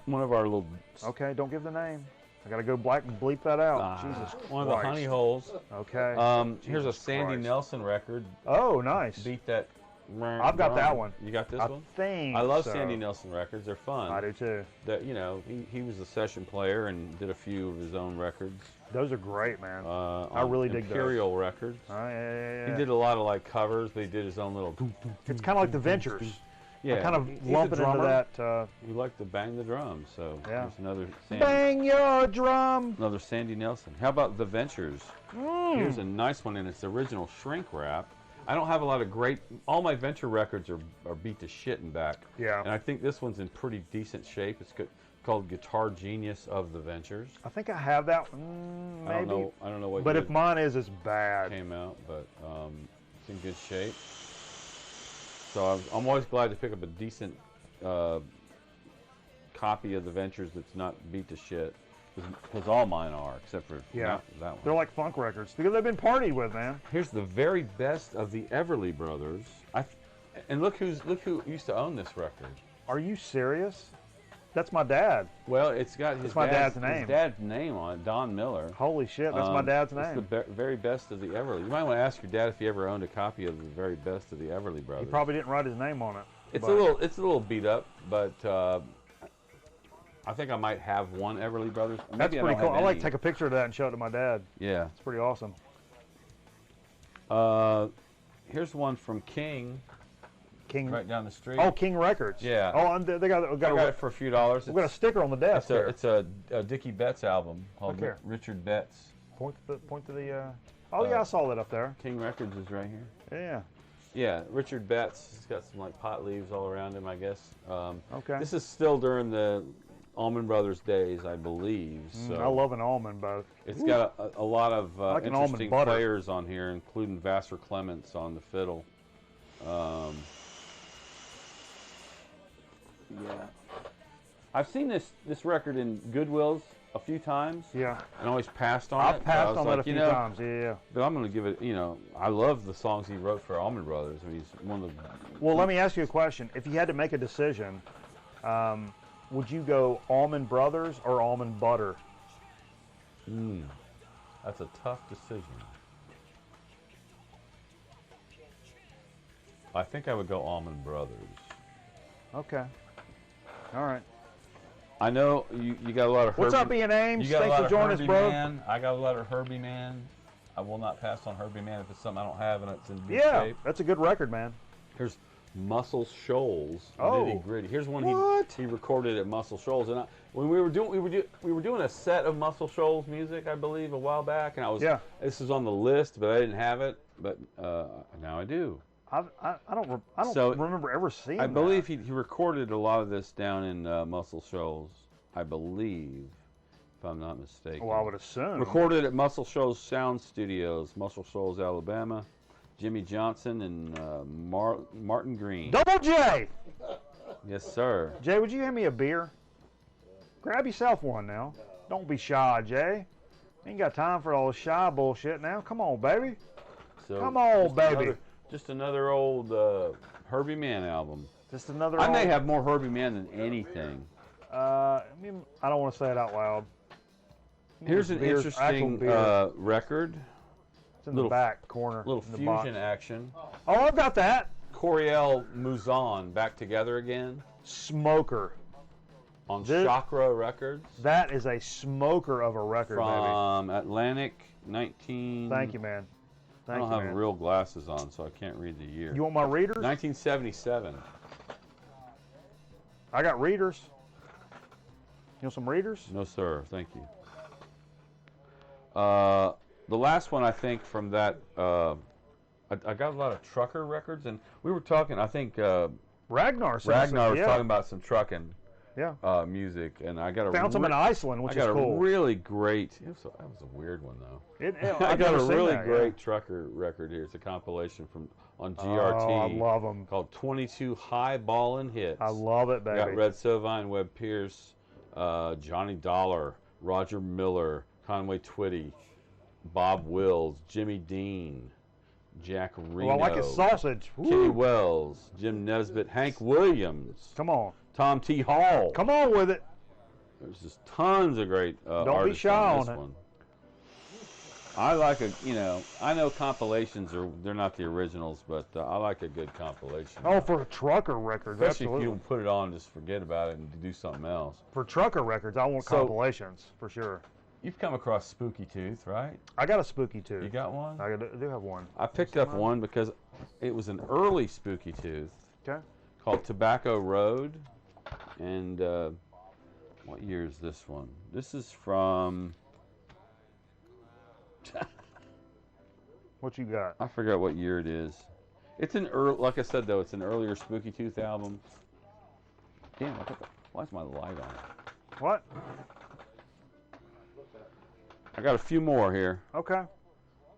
One of our little. Okay, don't give the name. I gotta go black and bleep that out. Jesus Christ. One of the honey holes. Okay. Here's a Jesus Sandy Christ. Nelson record. Oh, nice. Beat that. I've got that one. You got this I one? think I love so. Sandy Nelson records. They're fun. I do too. That he was a session player and did a few of his own records. Those are great, man. I really dig those. Imperial Records. Yeah. He did a lot of like covers, but he did his own little. It's kind of like the Ventures. Yeah, I kind of he's lump a it into drummer. that. He liked to bang the drums, so Yeah. there's another Sandy, Bang your drum. another Sandy Nelson. How about the Ventures? Here's a nice one in its original shrink wrap. I don't have a lot of great. All my Venture records are beat to shit and back. Yeah. And I think this one's in pretty decent shape. It's called Guitar Genius of the Ventures. I think I have that. Maybe. I don't know what. But year if mine is, it's bad. came out, but it's in good shape. So I'm always glad to pick up a decent copy of the Ventures that's not beat to shit, because all mine are, except for that one. They're like funk records because they've been partied with, man. Here's the very best of the Everly Brothers. And look who used to own this record. Are you serious? That's my dad. Well, it's got his dad's name. His dad's name on it, Don Miller. Holy shit, that's my dad's It's name. the very best of the Everly. You might want to ask your dad if he ever owned a copy of the very best of the Everly Brothers. He probably didn't write his name on it. It's but- a little beat up, but I think I might have one Everly Brothers. Maybe That's I pretty don't cool. have I like any. to take a picture of that and show it to my dad. Yeah. It's pretty awesome. Here's one from King, King. right down the street. Oh, King Records. Yeah. Oh, and they got I got it for a few dollars. we got a sticker on the desk. there. It's a Dickie Betts album called Look here. Richard Betts. Point to the. Oh yeah, I saw that up there. King Records is right here. Yeah. Yeah, Richard Betts. He's got some like pot leaves all around him, I guess. Okay. This is still during the Allman Brothers days, I believe. So I love an almond both. it's got a lot of like an almond interesting butter. players on here, including Vassar Clements on the fiddle. Yeah, I've seen this record in Goodwills a few times. Yeah. And always passed on it. I've but I passed was on like, that a few you know, times. Yeah. But I'm going to give it. I love the songs he wrote for Allman Brothers. I mean, he's one of the. Well, let me ask you a question. If you had to make a decision, would you go Allman Brothers or Almond Butter? That's a tough decision. I think I would go Allman Brothers. Okay. All right. I know you got a lot of Herbie. What's up, Ian Ames? You got Thanks a for lot joining of us, Herbie bro. Man. I got a lot of Herbie Man. I will not pass on Herbie Man if it's something I don't have and it's in good Yeah, shape. that's a good record, man. Here's Muscle Shoals. Oh. Nitty Gritty. Here's one What? he recorded at Muscle Shoals, and when we were doing a set of Muscle Shoals music, I believe, a while back, and this was on the list, but I didn't have it, but now I do. I don't So, remember ever seeing I that. believe he recorded a lot of this down in Muscle Shoals, I believe, if I'm not mistaken. Well, I would assume. Recorded at Muscle Shoals Sound Studios, Muscle Shoals, Alabama. Jimmy Johnson and Martin Green. Double J! Yes, sir. Jay, would you hand me a beer? Grab yourself one now. Don't be shy, Jay. Ain't got time for all this shy bullshit now. Come on, baby. So Come on, just baby. Just another old Herbie Mann album. Just another. I may have more Herbie Mann than anything. I don't want to say it out loud. Here's an Beer's interesting actual beer. record. It's in the back corner. Little in the box. fusion action. Oh, I've got that. Coriel Muzan back together again Smoker. on This- Chakra Records That is a smoker of a record, baby. from Atlantic 19. Thank you, man. I Thank don't you, have man. real glasses on, so I can't read the year. You want my readers? 1977. I got readers. You want some readers? No, sir. Thank you. The last one, I think, from that, I got a lot of trucker records, and we were talking, I think Ragnar. Ragnar was yeah. talking about some trucking Yeah. music, and I got a Found some in Iceland, which I got is cool. a really great, that was a weird one, though. I I've got never a seen really that, great trucker record here. It's a compilation on GRT. Oh, I love them. Called 22 High Ballin' Hits. I love it, baby. Got Red Sovine, Webb Pierce, Johnny Dollar, Roger Miller, Conway Twitty, Bob Wills, Jimmy Dean, Jack Reno, Well, I like his sausage. Kenny Woo. Wells, Jim Nesbitt, Hank Williams, Come on. Tom T. Hall. Come on with it. There's just tons of great Don't be artists shy on on this it. one. I like I know compilations they're not the originals, but I like a good compilation. Oh, for trucker records, Especially if absolutely. you don't put it on and just forget about it and do something else. For trucker records, I want So- compilations, for sure. You've come across Spooky Tooth, right? I got a Spooky Tooth. You got one? I do have one. I picked up one because it was an early Spooky Tooth Okay. called Tobacco Road. And what year is this one? This is from, What you got? I forgot what year it is. It's an early, like I said though, it's an earlier Spooky Tooth album. Damn, why is my light on? What? I got a few more here. Okay.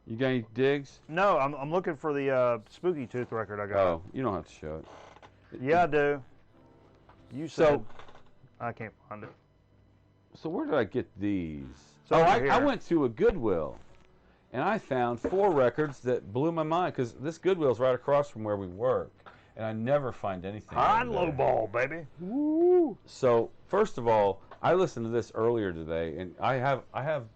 You got any digs? No, I'm looking for the Spooky Tooth record I got. Oh, you don't have to show it. Yeah, I do. You So- said I can't find it. So where did I get these? So oh, over I here. went to a Goodwill, and I found 4 records that blew my mind because this Goodwill's right across from where we work, and I never find anything. High over and there. low ball, baby. Woo. So first of all, I listened to this earlier today, and I have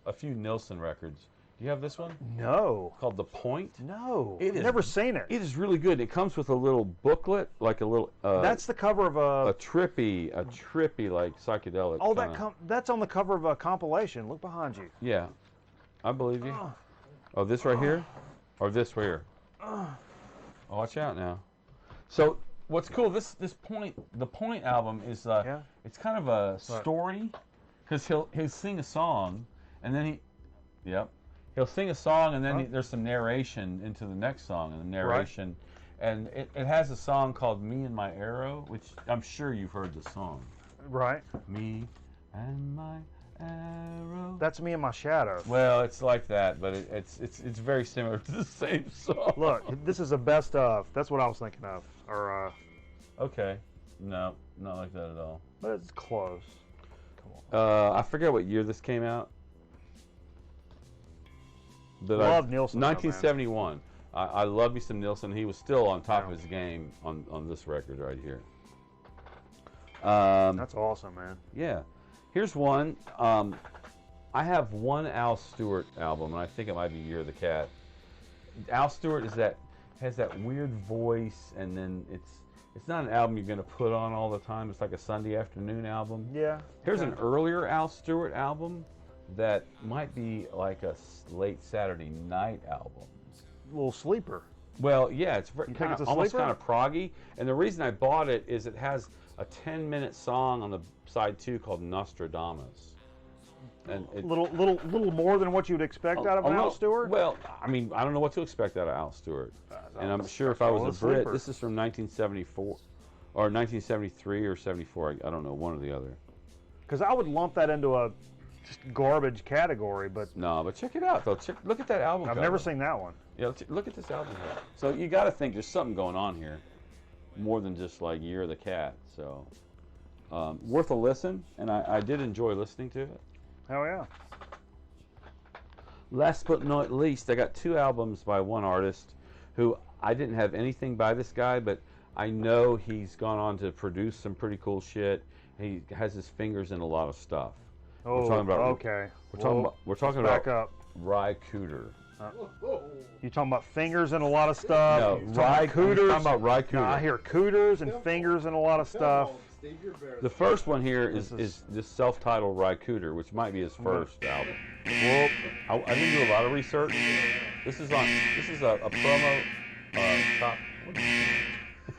a few Nilsson records. Do you have this one No. called The Point? No. It is- Never seen it. It is really good. It comes with a little booklet, like a little. That's the cover of a trippy like psychedelic. Oh, kinda- that's on the cover of a compilation. Look behind you. Yeah, I believe you. Oh. Oh, this right here, or this right here. Oh, watch out now. So what's cool? The Point album is Yeah. it's kind of a story, because he'll sing a song, and then he'll sing a song, and then there's some narration into the next song, and the narration, and it has a song called "Me and My Arrow," which I'm sure you've heard the song. Right. Me and my arrow. That's me and my shadow. Well, it's like that, but it's very similar to the same song. Look, this is a best of. That's what I was thinking of. Or, Okay. No, not like that at all. but it's close. Come on. I forget what year this came out. Love Nilsson, though, man. 1971. I love me some Nilsson. He was still on top of his game on this record right here. That's awesome, man. Yeah. Here's one. I have one Al Stewart album, and I think it might be Year of the Cat. Al Stewart has that weird voice, and then it's not an album you're going to put on all the time. It's like a Sunday afternoon album. Yeah. Here's okay. an earlier Al Stewart album that might be like a late Saturday night album. Little sleeper. Well, yeah, it's You think kind it's of a almost sleeper? kind of proggy, and the reason I bought it is it has a 10-minute song on the side 2 called Nostradamus, and it, Little more than what you'd expect out of an no, Al Stewart. Well, I mean, I don't know what to expect out of Al Stewart, and I'm sure if I call was it a a Brit, sleeper. this is from 1974, or 1973 or 74. I don't know, one or the other. Because I would lump that into a just garbage category, but No, but check it out though. Look at that album. I've cover. never seen that one. Yeah, look at this album here. So you got to think there's something going on here, more than just like Year of the Cat. So worth a listen, and I did enjoy listening to it. Hell yeah. Last but not least, I got 2 albums by one artist who I didn't have anything by this guy, but I know he's gone on to produce some pretty cool shit. He has his fingers in a lot of stuff. Oh, talking about- okay. We're talking about back up. Ry Cooder. You talking about fingers and a lot of stuff? No, You talking Cooters. I'm talking about Rycooter. No, I hear cooters and fingers and a lot of stuff. Steve, you're embarrassed. The first one here is this self-titled Rycooter, which might be his first album. Whoop. I didn't do a lot of research. This is a promo.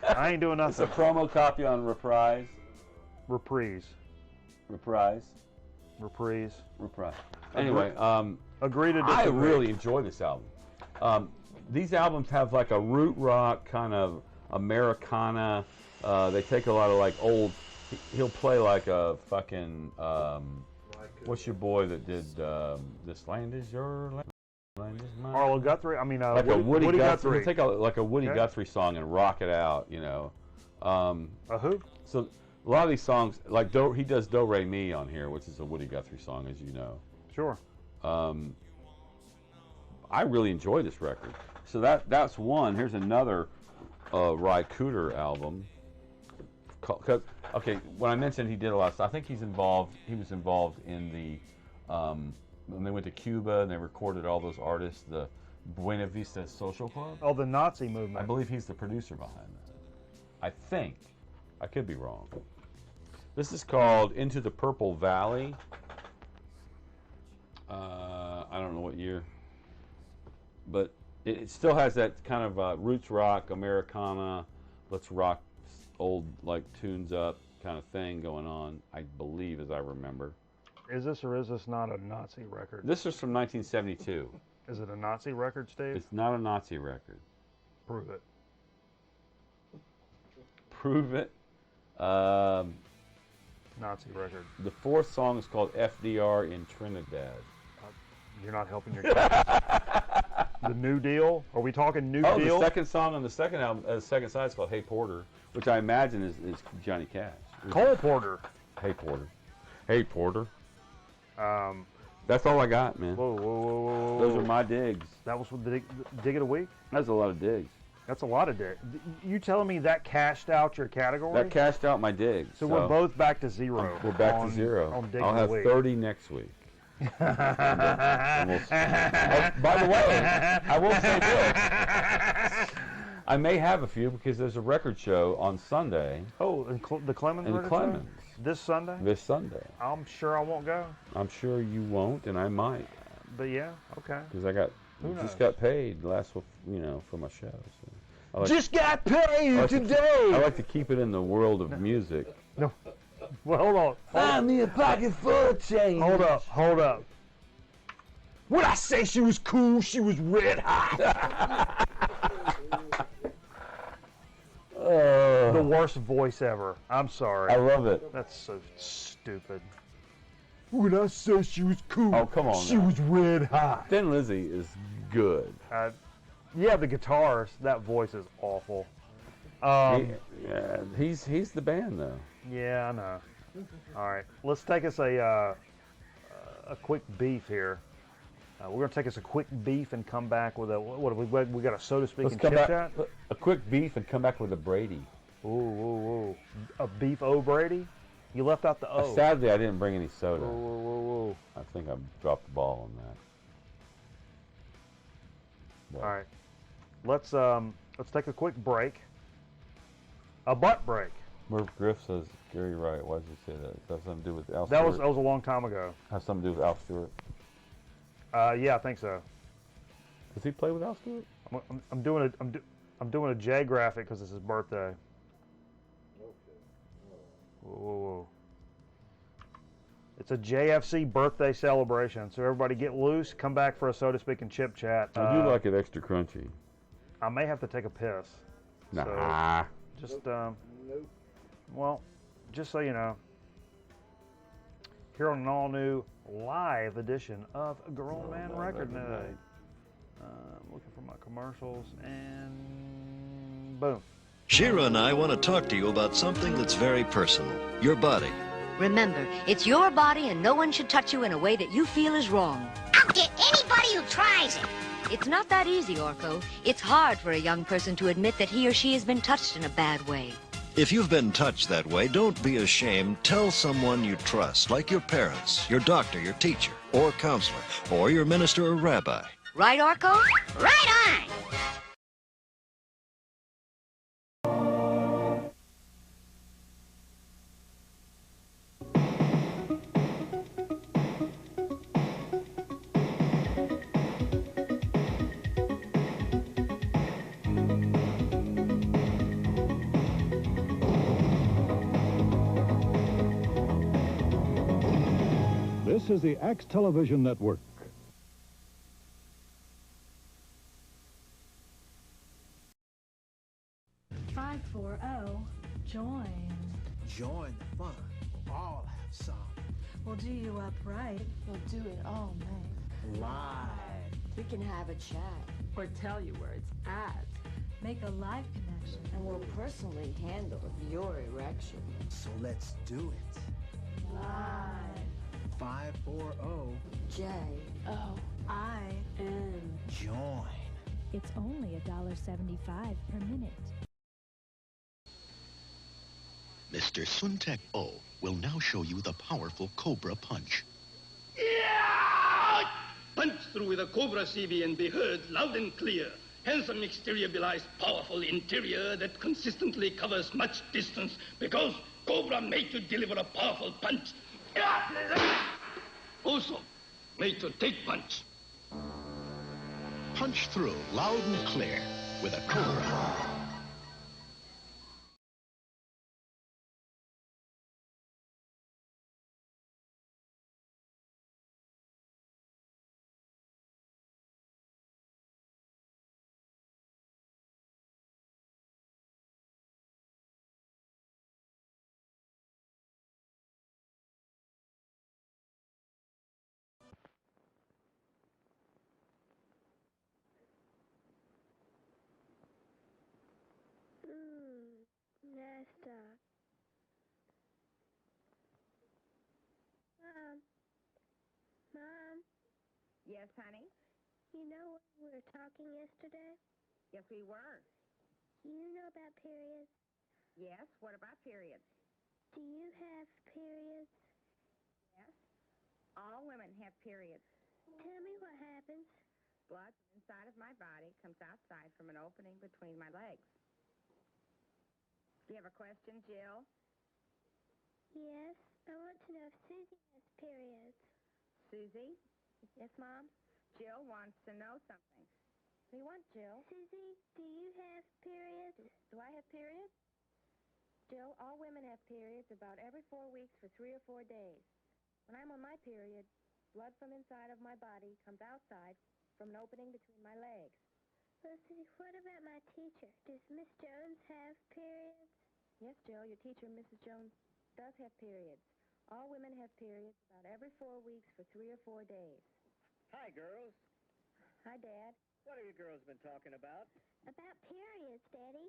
I ain't doing It's nothing. a promo copy on Reprise. Reprise. Anyway, Agree to disagree. I really enjoy this album. These albums have like a root rock kind of Americana. They take a lot of like old. He'll play like a fucking. What's your boy that did "This Land Is Your Land"? Land is mine. Arlo Guthrie. I mean, Like a Woody Guthrie. He'll take like a Woody Okay. Guthrie song and rock it out. You know. A who? So a lot of these songs, like he does "Do Re Mi" on here, which is a Woody Guthrie song, as you know. Sure. I really enjoy this record. So that's one. Here's another Rycooter album. Okay, when I mentioned he did a lot of stuff, I think he was involved in the when they went to Cuba and they recorded all those artists, the Buena Vista Social Club. Oh, the Nazi I movement. believe he's the producer behind that. I think. I could be wrong. This is called Into the Purple Valley. I don't know what year. But it still has that kind of roots rock, Americana, let's rock old like tunes up kind of thing going on, I believe, as I remember. Is this or is this not a Nazi record? This is from 1972. Is it a Nazi record, Steve? It's not a Nazi record. Prove it. Prove it. Nazi record. The fourth song is called FDR in Trinidad. You're not helping your case. The New Deal? Are we talking New Deal? The second song on the second album, second side is called Hey Porter, which I imagine is Johnny Cash. Cole Porter. Hey Porter. Hey Porter. Um, That's all I got, man. whoa. Those are my digs. That was the dig of the week? That's a lot of digs. That's a lot of dig. You telling me that cashed out your category? That cashed out my digs. so we're both back to zero. We're back on, to zero. On dig I'll of the have week. 30 next week. By the way, I will say this. I may have a few because there's a record show on Sunday Oh, the Clemens in record show? Clemens This Sunday? this Sunday. I'm sure I won't go. I'm sure you won't, and I might But yeah, okay. because I just got paid last, for my show. So I like, Just got paid I today! like to keep it in the world of music. No. Well, hold on. Find me a pocket full of change. Hold up. When I say she was cool, she was red hot. The worst voice ever. I'm sorry. I love it. That's so stupid. When I say she was cool, Oh, come on she now. was red hot. Thin Lizzy is good. Yeah, the guitars, that voice is awful. He's the band though. Yeah, I know. All right, let's take us a quick beef here. We're gonna take us a quick beef and come back with what have we got a so to speak Let's and come chit back. chat? A quick beef and come back with a Brady. Ooh. A beef O'Brady? You left out the O. Sadly, I didn't bring any soda. Whoa. I think I dropped the ball on that. All right, let's take a quick break. A butt break. Merv Griff says, Gary Wright. Why did you say that? Does that have something to do with Al That Stewart? was a long time ago. Has something to do with Al Stewart? Yeah, I think so. Does he play with Al Stewart? I'm doing a J graphic because it's his birthday. Whoa. It's a JFC birthday celebration, so everybody get loose. Come back for a so to speak and chip chat. I do like it extra crunchy. I may have to take a piss. Nah. Just Nope. well, just so you know, here on an all-new live edition of Grown Man Record Night. I'm looking for my commercials, and boom. Shira and I want to talk to you about something that's very personal. Your body. Remember, it's your body and no one should touch you in a way that you feel is wrong. I'll get anybody who tries it. It's not that easy, Orko. It's hard for a young person to admit that he or she has been touched in a bad way. If you've been touched that way, don't be ashamed. Tell someone you trust, like your parents, your doctor, your teacher, or counselor, or your minister or rabbi. Right, Orko? Right on! This is the Axe Television Network. Join. Join the fun. We'll all have some. We'll do you up right. We'll do it all night. Live. We can have a chat. Or tell you where it's at. Make a live connection. And we'll personally handle your erection. So let's do it. Live. 540. J-O-I-N. Join. It's only $1.75 per minute. Mr. Suntek O will now show you the powerful Cobra Punch. Yeah! Punch through with a Cobra CV and be heard loud and clear. Handsome exterior belies powerful interior that consistently covers much distance because Cobra made to deliver a powerful punch. Also, made to take punch. Punch through loud and clear with a Cobra. Nesta. Mom? Yes, honey? You know we were talking yesterday? Yes, we were. You know about periods? Yes, what about periods? Do you have periods? Yes. All women have periods. Tell me what happens. Blood from inside of my body comes outside from an opening between my legs. Do you have a question, Jill? Yes, I want to know if Susie has periods. Susie? Yes, Mom? Jill wants to know something. What do you want, Jill? Susie, do you have periods? Do I have periods? Jill, all women have periods about every 4 weeks for 3 or 4 days. When I'm on my period, blood from inside of my body comes outside from an opening between my legs. Lucy, what about my teacher? Does Miss Jones have periods? Yes, Jill, your teacher, Mrs. Jones, does have periods. All women have periods about every 4 weeks for 3 or 4 days. Hi, girls. Hi, Dad. What have you girls been talking about? About periods, Daddy.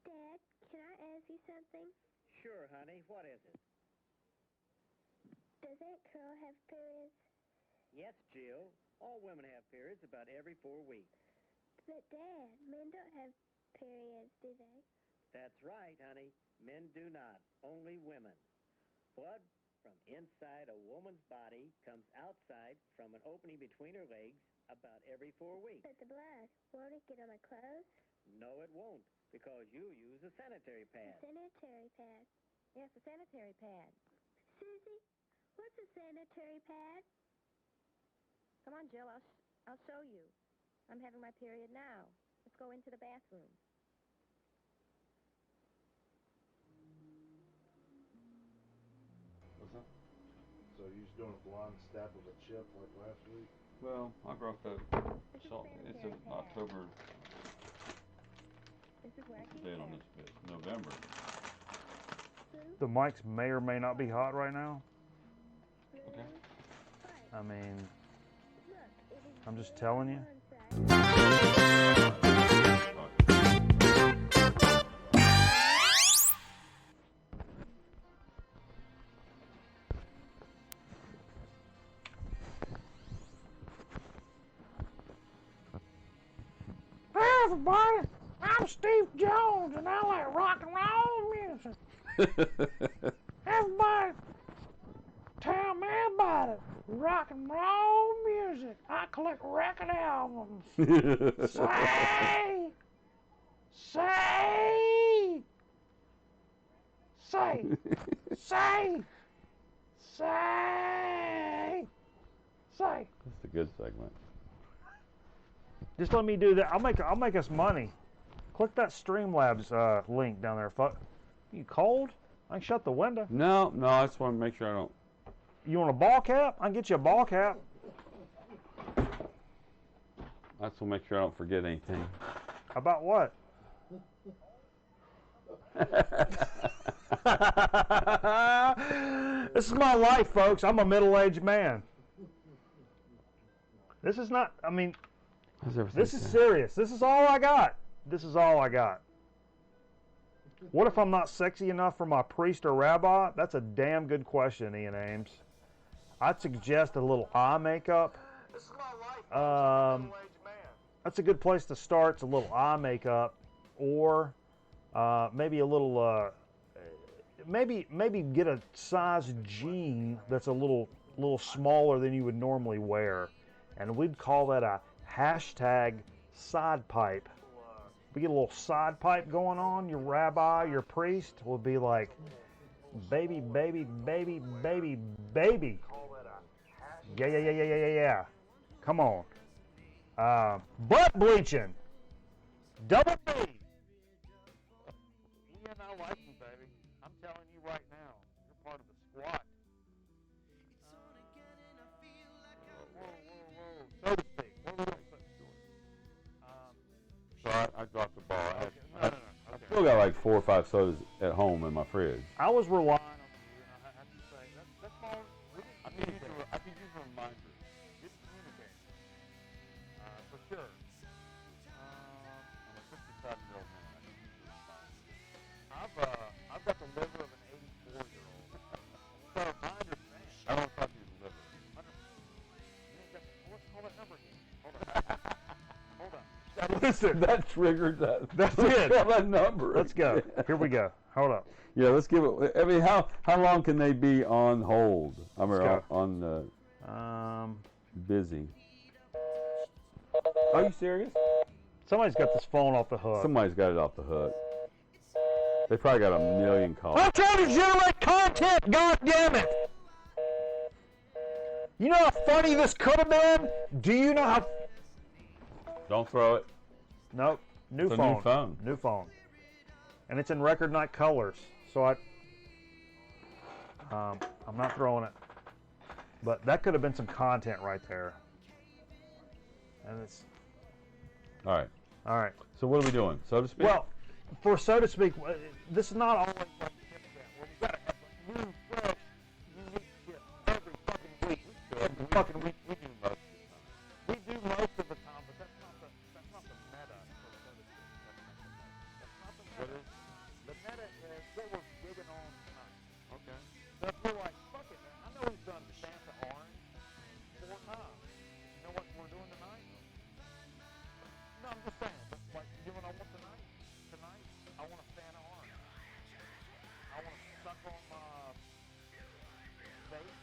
Dad, can I ask you something? Sure, honey. What is it? Does Aunt Curl have periods? Yes, Jill. All women have periods about every 4 weeks. But, Dad, men don't have periods, do they? That's right, honey. Men do not. Only women. Blood from inside a woman's body comes outside from an opening between her legs about every 4 weeks. But the blood, won't it get on my clothes? No, it won't, because you use a sanitary pad. A sanitary pad? Yes, a sanitary pad. Susie, what's a sanitary pad? Come on, Jill, I'll show you. I'm having my period now. Let's go into the bathroom. What's that? So you're just doing a blonde stab of a chip like last week? Well, I brought that salt. It's in October. This is where I keep date on this bit. November. The mics may or may not be hot right now. Okay. I mean, I'm just telling you. Hey everybody, I'm Steve Jones and I like rock and roll music. Everybody, tell me about it. Rock and roll music. I I collect record albums. Say. Say. Say. Say. Say. Say. That's a good segment. Just let me do that. I'll make us money. Click that Streamlabs link down there. You cold? I can shut the window. No, I just want to make sure I don't. You want a ball cap? I can get you a ball cap. I just want to make sure I don't forget anything. About what? This is my life, folks. I'm a middle-aged man. This is not, I mean, this is serious. This is all I got. This is all I got. What if I'm not sexy enough for my priest or rabbi? That's a damn good question, Ian Ames. I'd suggest a little eye makeup. This is my life. That's a good place to start. It's a little eye makeup, or maybe a little, maybe get a size jean that's a little smaller than you would normally wear, and we'd call that a hashtag side pipe. We get a little side pipe going on. Your rabbi, your priest will be like, baby, baby, baby, baby, baby. Yeah. Come on. Butt bleaching. Double B. Ian, I like you, baby. I'm telling you right now. You're part of the squad. Whoa. So to speak. What are we going to put in So I dropped the ball. No. I still got like 4 or 5 sodas at home in my fridge. I was relying on you, and I have to say, that's all. I can use a reminder. Didn't communicate. For sure. I'm a 55-year-old man. I've got the liver of an 84-year-old. So I understand. I don't talk to you the liver. Let's call that number again. Hold on. Listen. That triggered that. That's Let's it. call that number. Let's go. Here we go. Hold up. Yeah, let's give it. I mean, how long can they be on hold? I mean, Let's on busy. Are you serious? Somebody's got this phone off the hook. Somebody's got it off the hook. They probably got a million calls. I'm trying to generate content. God damn it! You know how funny this could have been? Do you know how? Don't throw it. Nope. New It's phone. a new phone. New phone. And it's in record night colors. So I'm not throwing it. But that could have been some content right there. And it's All right. all right. So what are we doing? So to speak? Well, for so to speak, this is not always like we gotta have new, fresh, unique shit every fucking week. Every fucking week we do most of the time. We do most of the time, but that's not the meta. For so to speak. That's not the meta. The meta is what we're digging on tonight. Okay. So if you're like, fuck it, man, I know we've done Fanta Orange 4 times. You know what we're doing tonight? No, I'm just saying. Like, you know what I want tonight? Tonight, I want a Fanta Orange. I want to suck on my face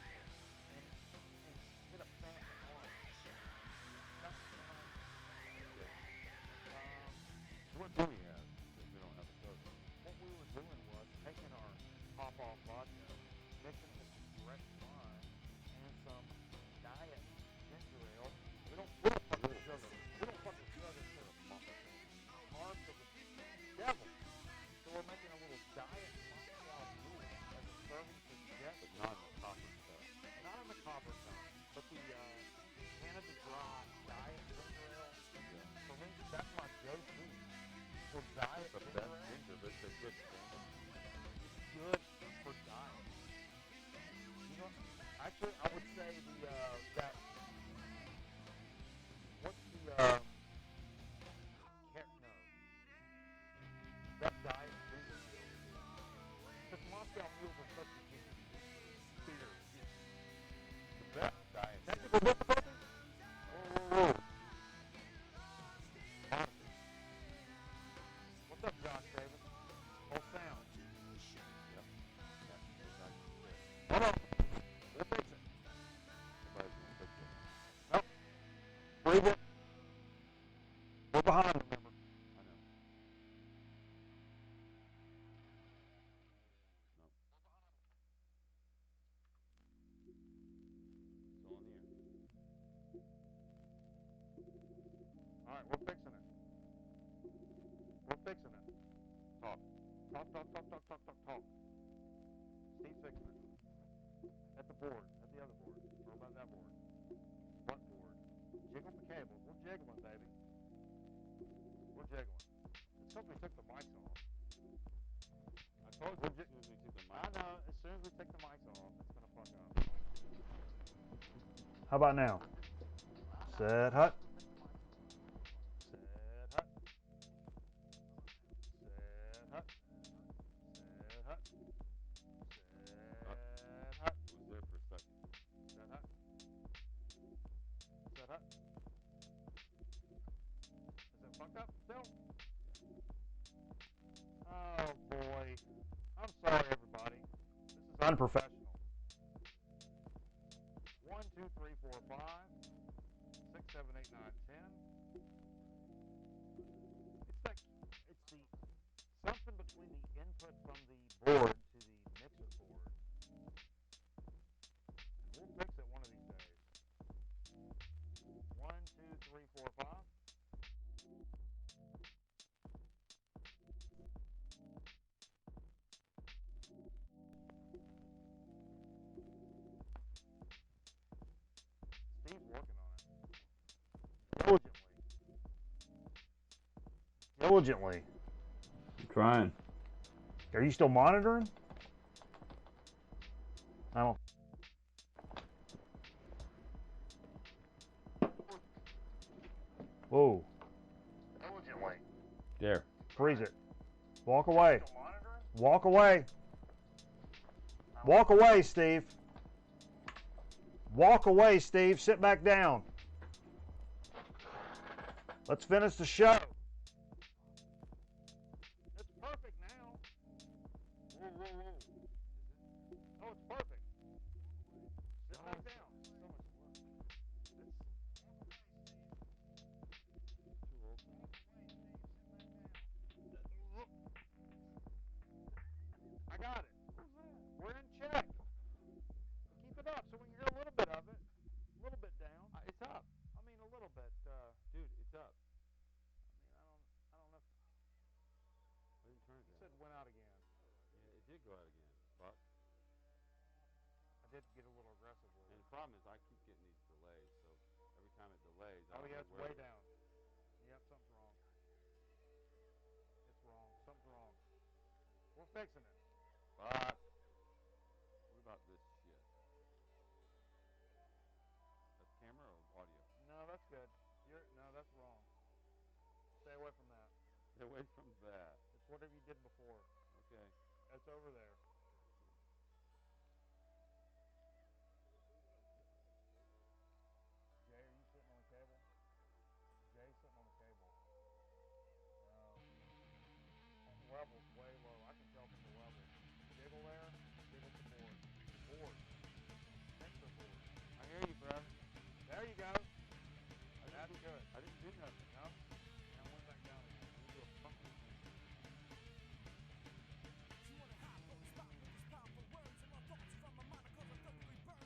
and hit a Fanta Orange. That's What do we have? If we don't have a soda. what we were doing was taking our pop-off vodka, mixing it with some fresh lime and some diet ginger ale. We don't fuck with sugar. We don't fuck with sugar to the fucking carbs of the devil. So we're making a little diet Moscow Mule as a serving suggestion. But not in the copper stuff. Not in the copper stuff, but the Canada Dry diet ginger ale. For me, that's my go-to. For diet The ginger best ale. ginger, but it's a good standard. Good for diet. You know, actually, I would say that what's the no, that diet ginger ale. Because Moscow mules are such a ginger beer. The best diet. Technical difficulties? Whoa. What's up, Josh Davis? Full sound. Yep. Hold on. We'll fix it. Somebody's gonna fix it. Nope. right, we're fixing it. We're fixing it. Talk. Talk. Steve's fixing it. At the board. At the other board. Or about that board. What board? Jiggle the cables. We're jiggling, baby. We're jiggling. It's because we took the mics off. I told you as soon as we took the mics I know. As soon as we take the mics off, it's going to fuck up. How about now? Set hut. Set hut. Set hut. Set hut. Set hut. It was there for a second. Set hut. Set hut. Is it fucked up still? Oh boy. I'm sorry, everybody. This is unprofessional. 1, 2, 3, 4, 5, 6, 7, 8, 9, 10. It's the something between the input from the board to the mixer board. And we'll fix it one of these days. 1, 2, 3, 4, 5. Steve's working on it. Diligently. I'm trying. Are you still monitoring? I don't. Whoa. Diligently. There. Freeze it. Walk away. Walk away. Walk away, Steve. Walk away, Steve. Sit back down. Let's finish the show. It's perfect now. Whoa, whoa, whoa. Oh, it's perfect. Sit back down. So much work. Too old for me. I got it. We're in check. Keep it up so we can hear a little bit of it. A little bit down. It's up. I mean, a little bit. Dude, it's up. I mean, I don't know. I didn't turn it You down. said it went out again. Yeah, it did go out again. Fuck. I did get a little aggressive with And it. the problem is I keep getting these delays, so every time it delays, I Oh, don't yeah, know it's where way down. Yep, something's wrong. It's wrong. Something's wrong. We're fixing it. Fuck. What about this shit? That's camera or audio? No, that's good. No, that's wrong. Stay away from that. Stay away from that. It's whatever you did before. Okay. It's over there. Jay, are you sitting on the cable? Jay's sitting on the cable. No. The level's way low. I can tell from the level. Jiggle there. Jiggle the board. Board. Mixer board. I hear you, brother. There you go. That's good. I didn't do nothing. No? Now went back down again. You do a fucking thing.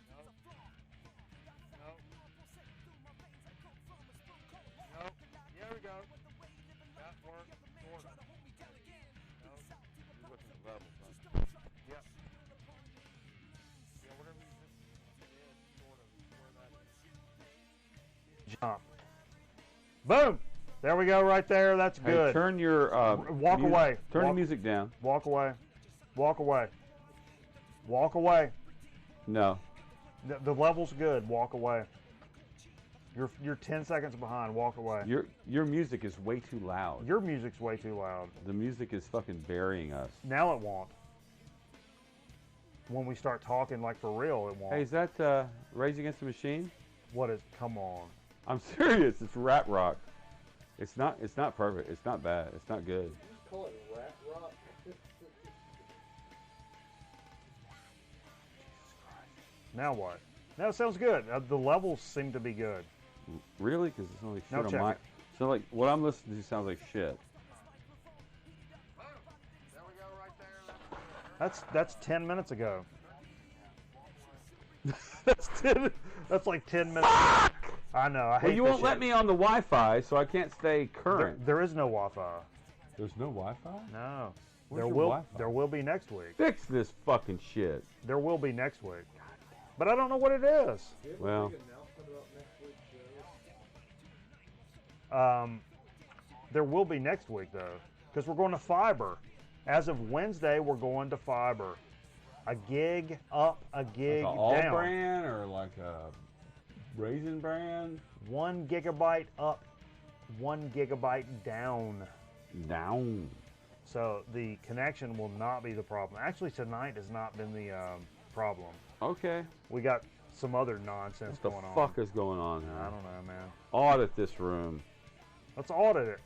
No. No. There we go. That worked. Sort of. No. You're looking at levels, huh? Yep. Yeah, whatever you just did, sort of, where that is. Jump. Boom! There we go right there. That's Hey, good. turn your walk away. Turn walk, the music down. Walk away. Walk away. Walk away. No. The level's good. Walk away. You're 10 seconds behind. Walk away. Your music is way too loud. Your music's way too loud. The music is fucking burying us. Now it won't. When we start talking like for real, it won't. Hey, is that Rage Against the Machine? What is? Come on. I'm serious. It's rap rock. It's not perfect. It's not bad. It's not good. You call it rat rock? Now what? Now it sounds good. The levels seem to be good. Really? Because it's only shit Now on check my. it. So like what I'm listening to sounds like shit. There we go, right there. That's 10 minutes ago. That's like 10 minutes. Fuck! I know. I hate Well, you this won't let shit. me on the Wi-Fi, so I can't stay current. There is no Wi-Fi. There's no Wi-Fi? No. Where's There your will. Wi-Fi? There will be next week. Fix this fucking shit. There will be next week. But I don't know what it is. Well. There will be next week though, because we're going to fiber. As of Wednesday, we're going to fiber. A gig up, a gig Like a all down. brand or like a raisin brand? 1 gigabyte up, 1 gigabyte down. Down. So the connection will not be the problem. Actually, tonight has not been the problem. Okay. We got some other nonsense What going the on. fuck is going on here? I don't know, man. Audit this room. Let's audit it.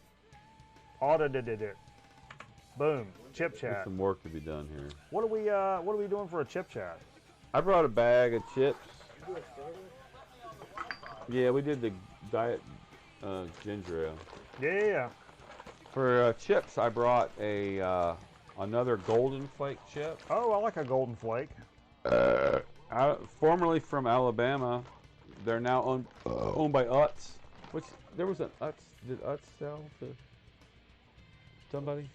Audited it. Boom. Chip There's chat. some work to be done here. What are we doing for a chip chat? I brought a bag of chips. Yeah, we did the diet ginger ale. Yeah. For chips, I brought a another Golden Flake chip. Oh, I like a Golden Flake. Formerly from Alabama, they're now owned by Utz. Which there was an Utz. Did Utz sell to somebody?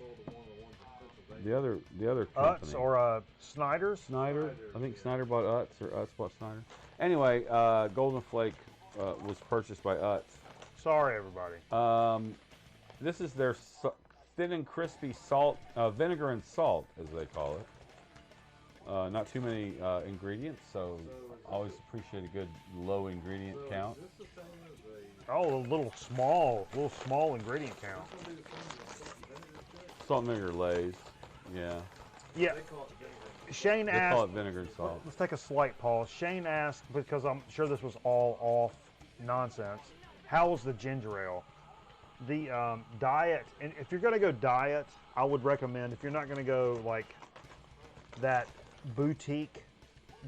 The other company. Utz or Snyder's? Snyder. I think Snyder bought Utz or Utz bought Snyder. Anyway, Golden Flake was purchased by Utz. Sorry, everybody. This is their thin and crispy salt, vinegar and salt, as they call it. Not too many ingredients, so always appreciate a good low ingredient count. Oh, a little small ingredient count. Salt and vinegar Lay's, yeah. Yeah. Shane They asked. call it vinegar and salt. Let's take a slight pause. Shane asked, because I'm sure this was all off nonsense, how was the ginger ale? The diet, and if you're going to go diet, I would recommend, if you're not going to go like that boutique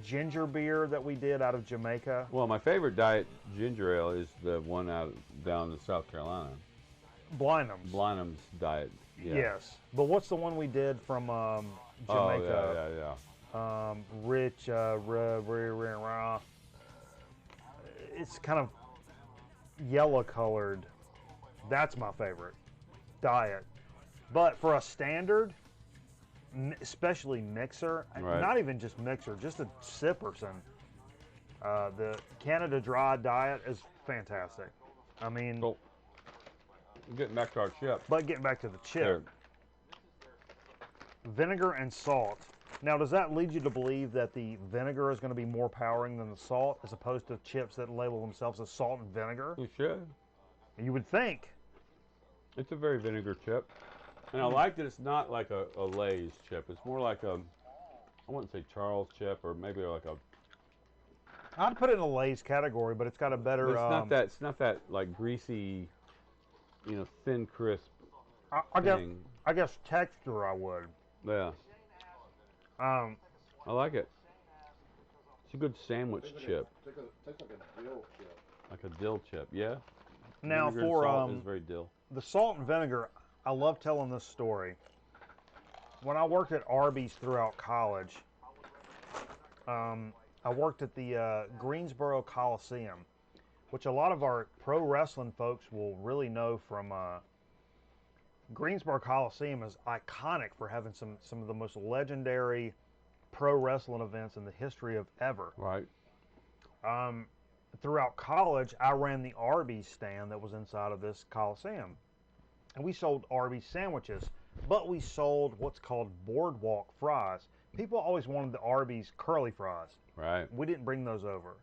ginger beer that we did out of Jamaica. Well, my favorite diet ginger ale is the one down in South Carolina. Blynam's. Blynam's diet. Yeah. Yes, but what's the one we did from Jamaica? Oh, yeah. Rich, it's kind of yellow colored. That's my favorite diet. But for a standard, especially mixer, Right. not even just mixer, just a sipperson, the Canada Dry diet is fantastic. I mean, Cool. Getting back to our chip. but getting back to the chip, There. vinegar and salt. Now, does that lead you to believe that the vinegar is going to be more powering than the salt, as opposed to chips that label themselves as salt and vinegar? You should. You would think. It's a very vinegar chip. And I like that it's not like a Lay's chip. It's more like a, I wouldn't say Charles chip, or maybe like a. I'd put it in a Lay's category, but it's got a better. But it's not that like greasy, thin, crisp. I guess texture I would. Yeah. I like it. It's a good sandwich chip. Tastes like a dill chip. Like a dill chip, yeah. Now Vinegar and for salt is very dill. the salt and vinegar, I love telling this story. When I worked at Arby's throughout college, I worked at the Greensboro Coliseum, which a lot of our pro wrestling folks will really know from. Greensboro Coliseum is iconic for having some of the most legendary pro wrestling events in the history of ever. Right. Throughout college, I ran the Arby's stand that was inside of this Coliseum. And we sold Arby's sandwiches, but we sold what's called boardwalk fries. People always wanted the Arby's curly fries. Right. We didn't bring those over.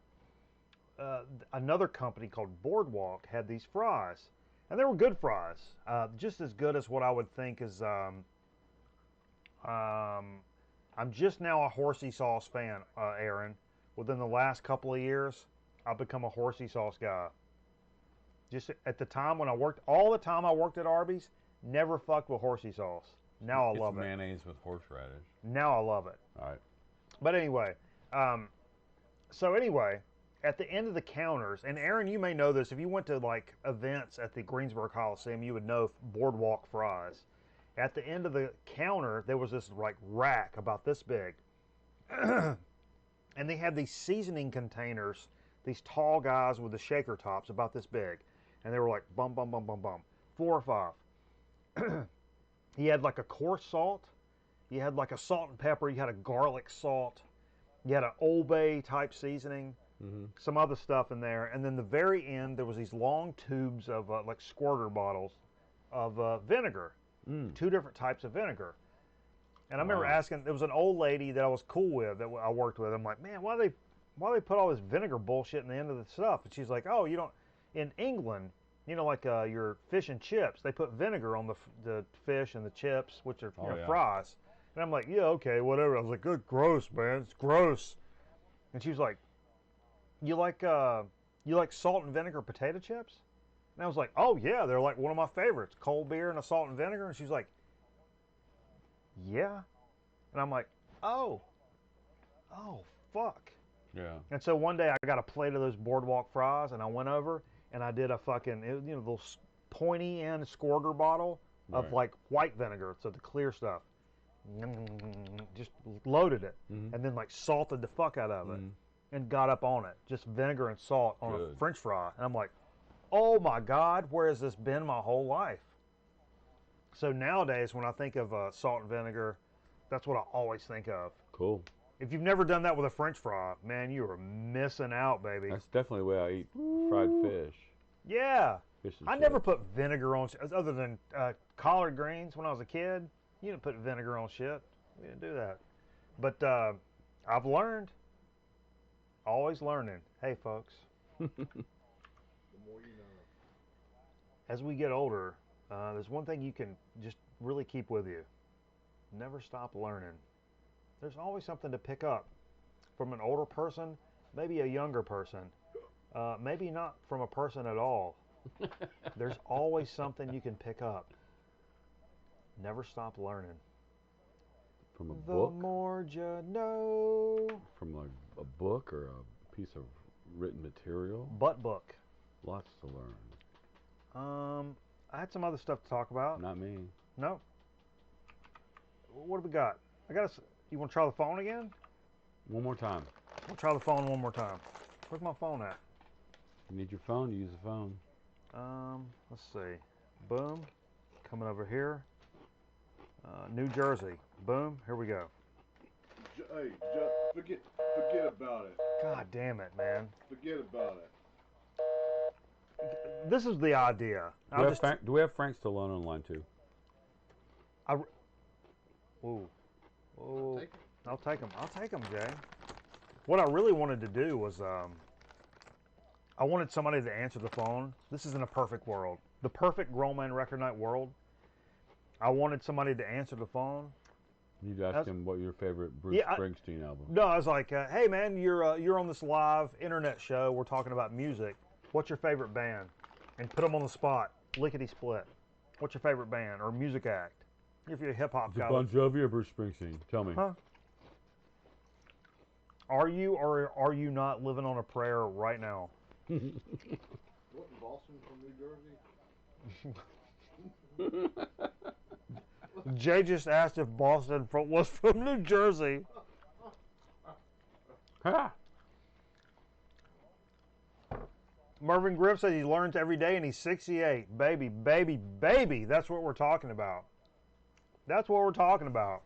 Another company called Boardwalk had these fries, and they were good fries, just as good as what I would think is. I'm just now a horsey sauce fan, Aaron. Within the last couple of years, I've become a horsey sauce guy. Just at the time when all the time I worked at Arby's, never fucked with horsey sauce. Now I love it. Mayonnaise with horseradish. Now I love it. All right. But anyway, at the end of the counters, and Aaron, you may know this, if you went to like events at the Greensboro Coliseum, you would know Boardwalk fries. At the end of the counter, there was this like rack about this big. And they had these seasoning containers these tall guys with the shaker tops about this big, and they were like bum bum bum bum bum, 4 or 5. He had like a coarse salt, you had like a salt and pepper, you had a garlic salt, you had an Old Bay type seasoning, some other stuff in there, and then the very end there was these long tubes of like squirter bottles of vinegar, 2 different types of vinegar. And I remember asking, there was an old lady that I was cool with, that I worked with. I'm like, man, why do they put all this vinegar bullshit in the end of the stuff? And she's like, oh, you don't, in England, you know, like your fish and chips, they put vinegar on the fish and the chips, which are fries. And I'm like, yeah, okay, whatever. I was like, good, gross, man, it's gross. And she was like, you like salt and vinegar potato chips? And I was like, oh yeah, they're like one of my favorites, cold beer and a salt and vinegar. And she's like, yeah. And I'm like, oh, fuck. Yeah. And so one day I got a plate of those boardwalk fries, and I went over and I did a fucking, little pointy end squirter bottle of like white vinegar, so the clear stuff. Just loaded it, and then like salted the fuck out of it, and got up on it. Just vinegar and salt on a French fry. And I'm like, oh my God, where has this been my whole life? So nowadays, when I think of salt and vinegar, that's what I always think of. Cool. If you've never done that with a French fry, man, you are missing out, baby. That's definitely the way I eat fried fish. Yeah. Fish and I never put vinegar on, other than collard greens when I was a kid. You didn't put vinegar on shit. We didn't do that. But I've learned. Always learning. Hey, folks. The more you know. As we get older, there's one thing you can just really keep with you. Never stop learning. There's always something to pick up from an older person, maybe a younger person, maybe not from a person at all. There's always something you can pick up. Never stop learning. From a book? The more you know. From like a book or a piece of written material? Butt book. Lots to learn. I had some other stuff to talk about. Not me. No. What do we got? You want to try the phone again? One more time. We'll try the phone one more time. Where's my phone at? You need your phone, you use the phone. Let's see. Boom. Coming over here. New Jersey. Boom. Here we go. Hey, forget about it. God damn it, man. Forget about it. This is the idea. Do we have Frank Stallone on line too? Ooh. I'll take him. I'll take him, Jay. What I really wanted to do was, I wanted somebody to answer the phone. This isn't a perfect world. The perfect Grown Man Record Night world. I wanted somebody to answer the phone. You'd ask him what your favorite Bruce Springsteen album. No, I was like, hey man, you're on this live internet show. We're talking about music. What's your favorite band? And put them on the spot. Lickety split. What's your favorite band or music act? If you're a hip hop guy. Bon Jovi or Bruce Springsteen? Tell me. Huh? Are you or are you not living on a prayer right now? Wasn't Boston from New Jersey? Jay just asked if Boston was from New Jersey. Mervyn Griff says he learns every day and he's 68. Baby, baby, baby. That's what we're talking about. That's what we're talking about.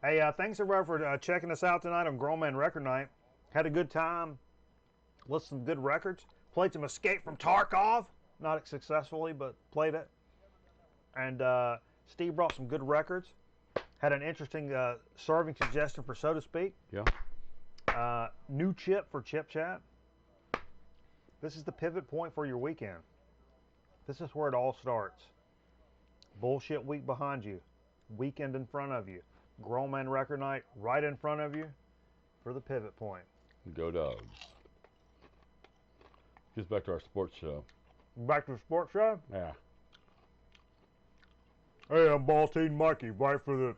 Hey, thanks everybody for checking us out tonight on Grown Man Record Night. Had a good time. Listened to some good records. Played some Escape from Tarkov. Not successfully, but played it. And Steve brought some good records. Had an interesting serving suggestion for So to Speak. Yeah. New chip for Chip Chat. This is the pivot point for your weekend. This is where it all starts. Bullshit week behind you. Weekend in front of you. Grown Man Record Night right in front of you for the pivot point. Go Dogs. Just back to our sports show. Back to the sports show? Yeah. Hey, I'm Ball Team Mikey, right for the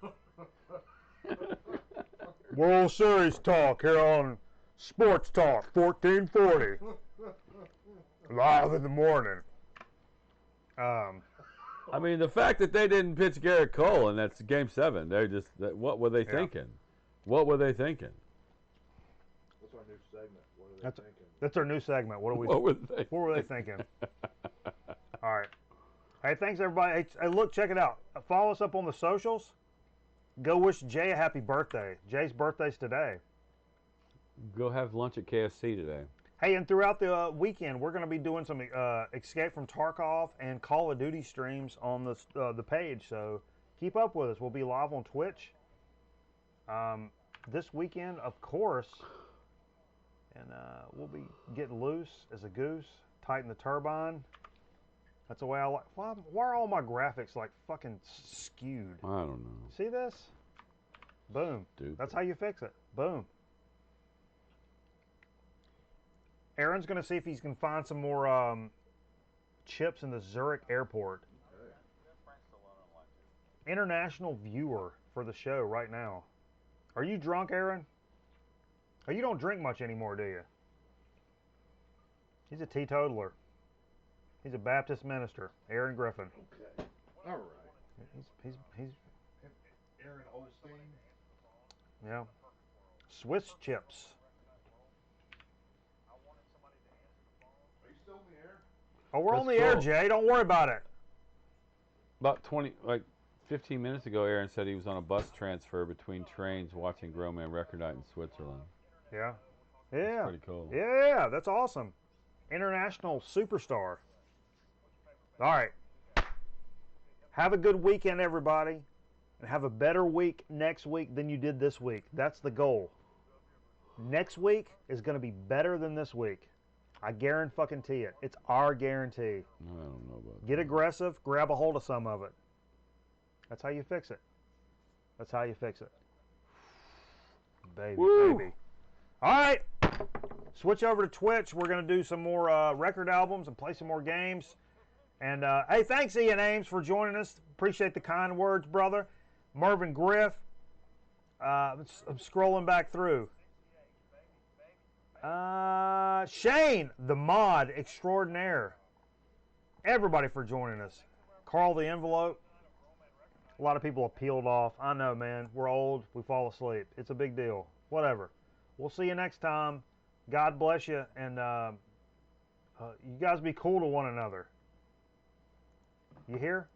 World Series talk here on Sports Talk 1440. Live in the morning. I mean, the fact that they didn't pitch Garrett Cole and that's Game 7, they just, what were they thinking? What were they thinking? What's our new segment. What are they That's thinking? that's our new segment. What were they thinking? All right. Hey, thanks everybody. Hey, look, check it out. Follow us up on the socials. Go wish Jay a happy birthday. Jay's birthday's today. Go have lunch at KFC today. Hey, and throughout the weekend, we're going to be doing some Escape from Tarkov and Call of Duty streams on the page. So keep up with us. We'll be live on Twitch this weekend, of course. And we'll be getting loose as a goose, tighten the turbine. That's the way I like. Why are all my graphics like fucking skewed? I don't know. See this? Boom. Stupid. That's how you fix it. Boom. Aaron's going to see if he can find some more chips in the Zurich airport. International viewer for the show right now. Are you drunk, Aaron? Oh, you don't drink much anymore, do you? He's a teetotaler. He's a Baptist minister, Aaron Griffin. Okay. All right. He's Aaron Olstein. Yeah. Swiss chips. Are you still in the air? Oh, we're That's on the air, cool. Jay. Don't worry about it. About 15 minutes ago, Aaron said he was on a bus transfer between trains watching Grown Man Record Night in Switzerland. Yeah. Yeah. That's pretty cool. Yeah, that's awesome. International superstar. All right. Have a good weekend, everybody. And have a better week next week than you did this week. That's the goal. Next week is going to be better than this week. I guarantee it. It's our guarantee. I don't know about Get aggressive. Grab a hold of some of it. That's how you fix it. That's how you fix it. Baby, Woo! baby. All right. Switch over to Twitch. We're going to do some more record albums and play some more games. And, hey, thanks, Ian Ames, for joining us. Appreciate the kind words, brother. Mervyn Griff. I'm scrolling back through. Shane, the mod extraordinaire. Everybody for joining us. Carl the Envelope. A lot of people have peeled off. I know, man. We're old. We fall asleep. It's a big deal. Whatever. We'll see you next time. God bless you. And you guys be cool to one another. You hear?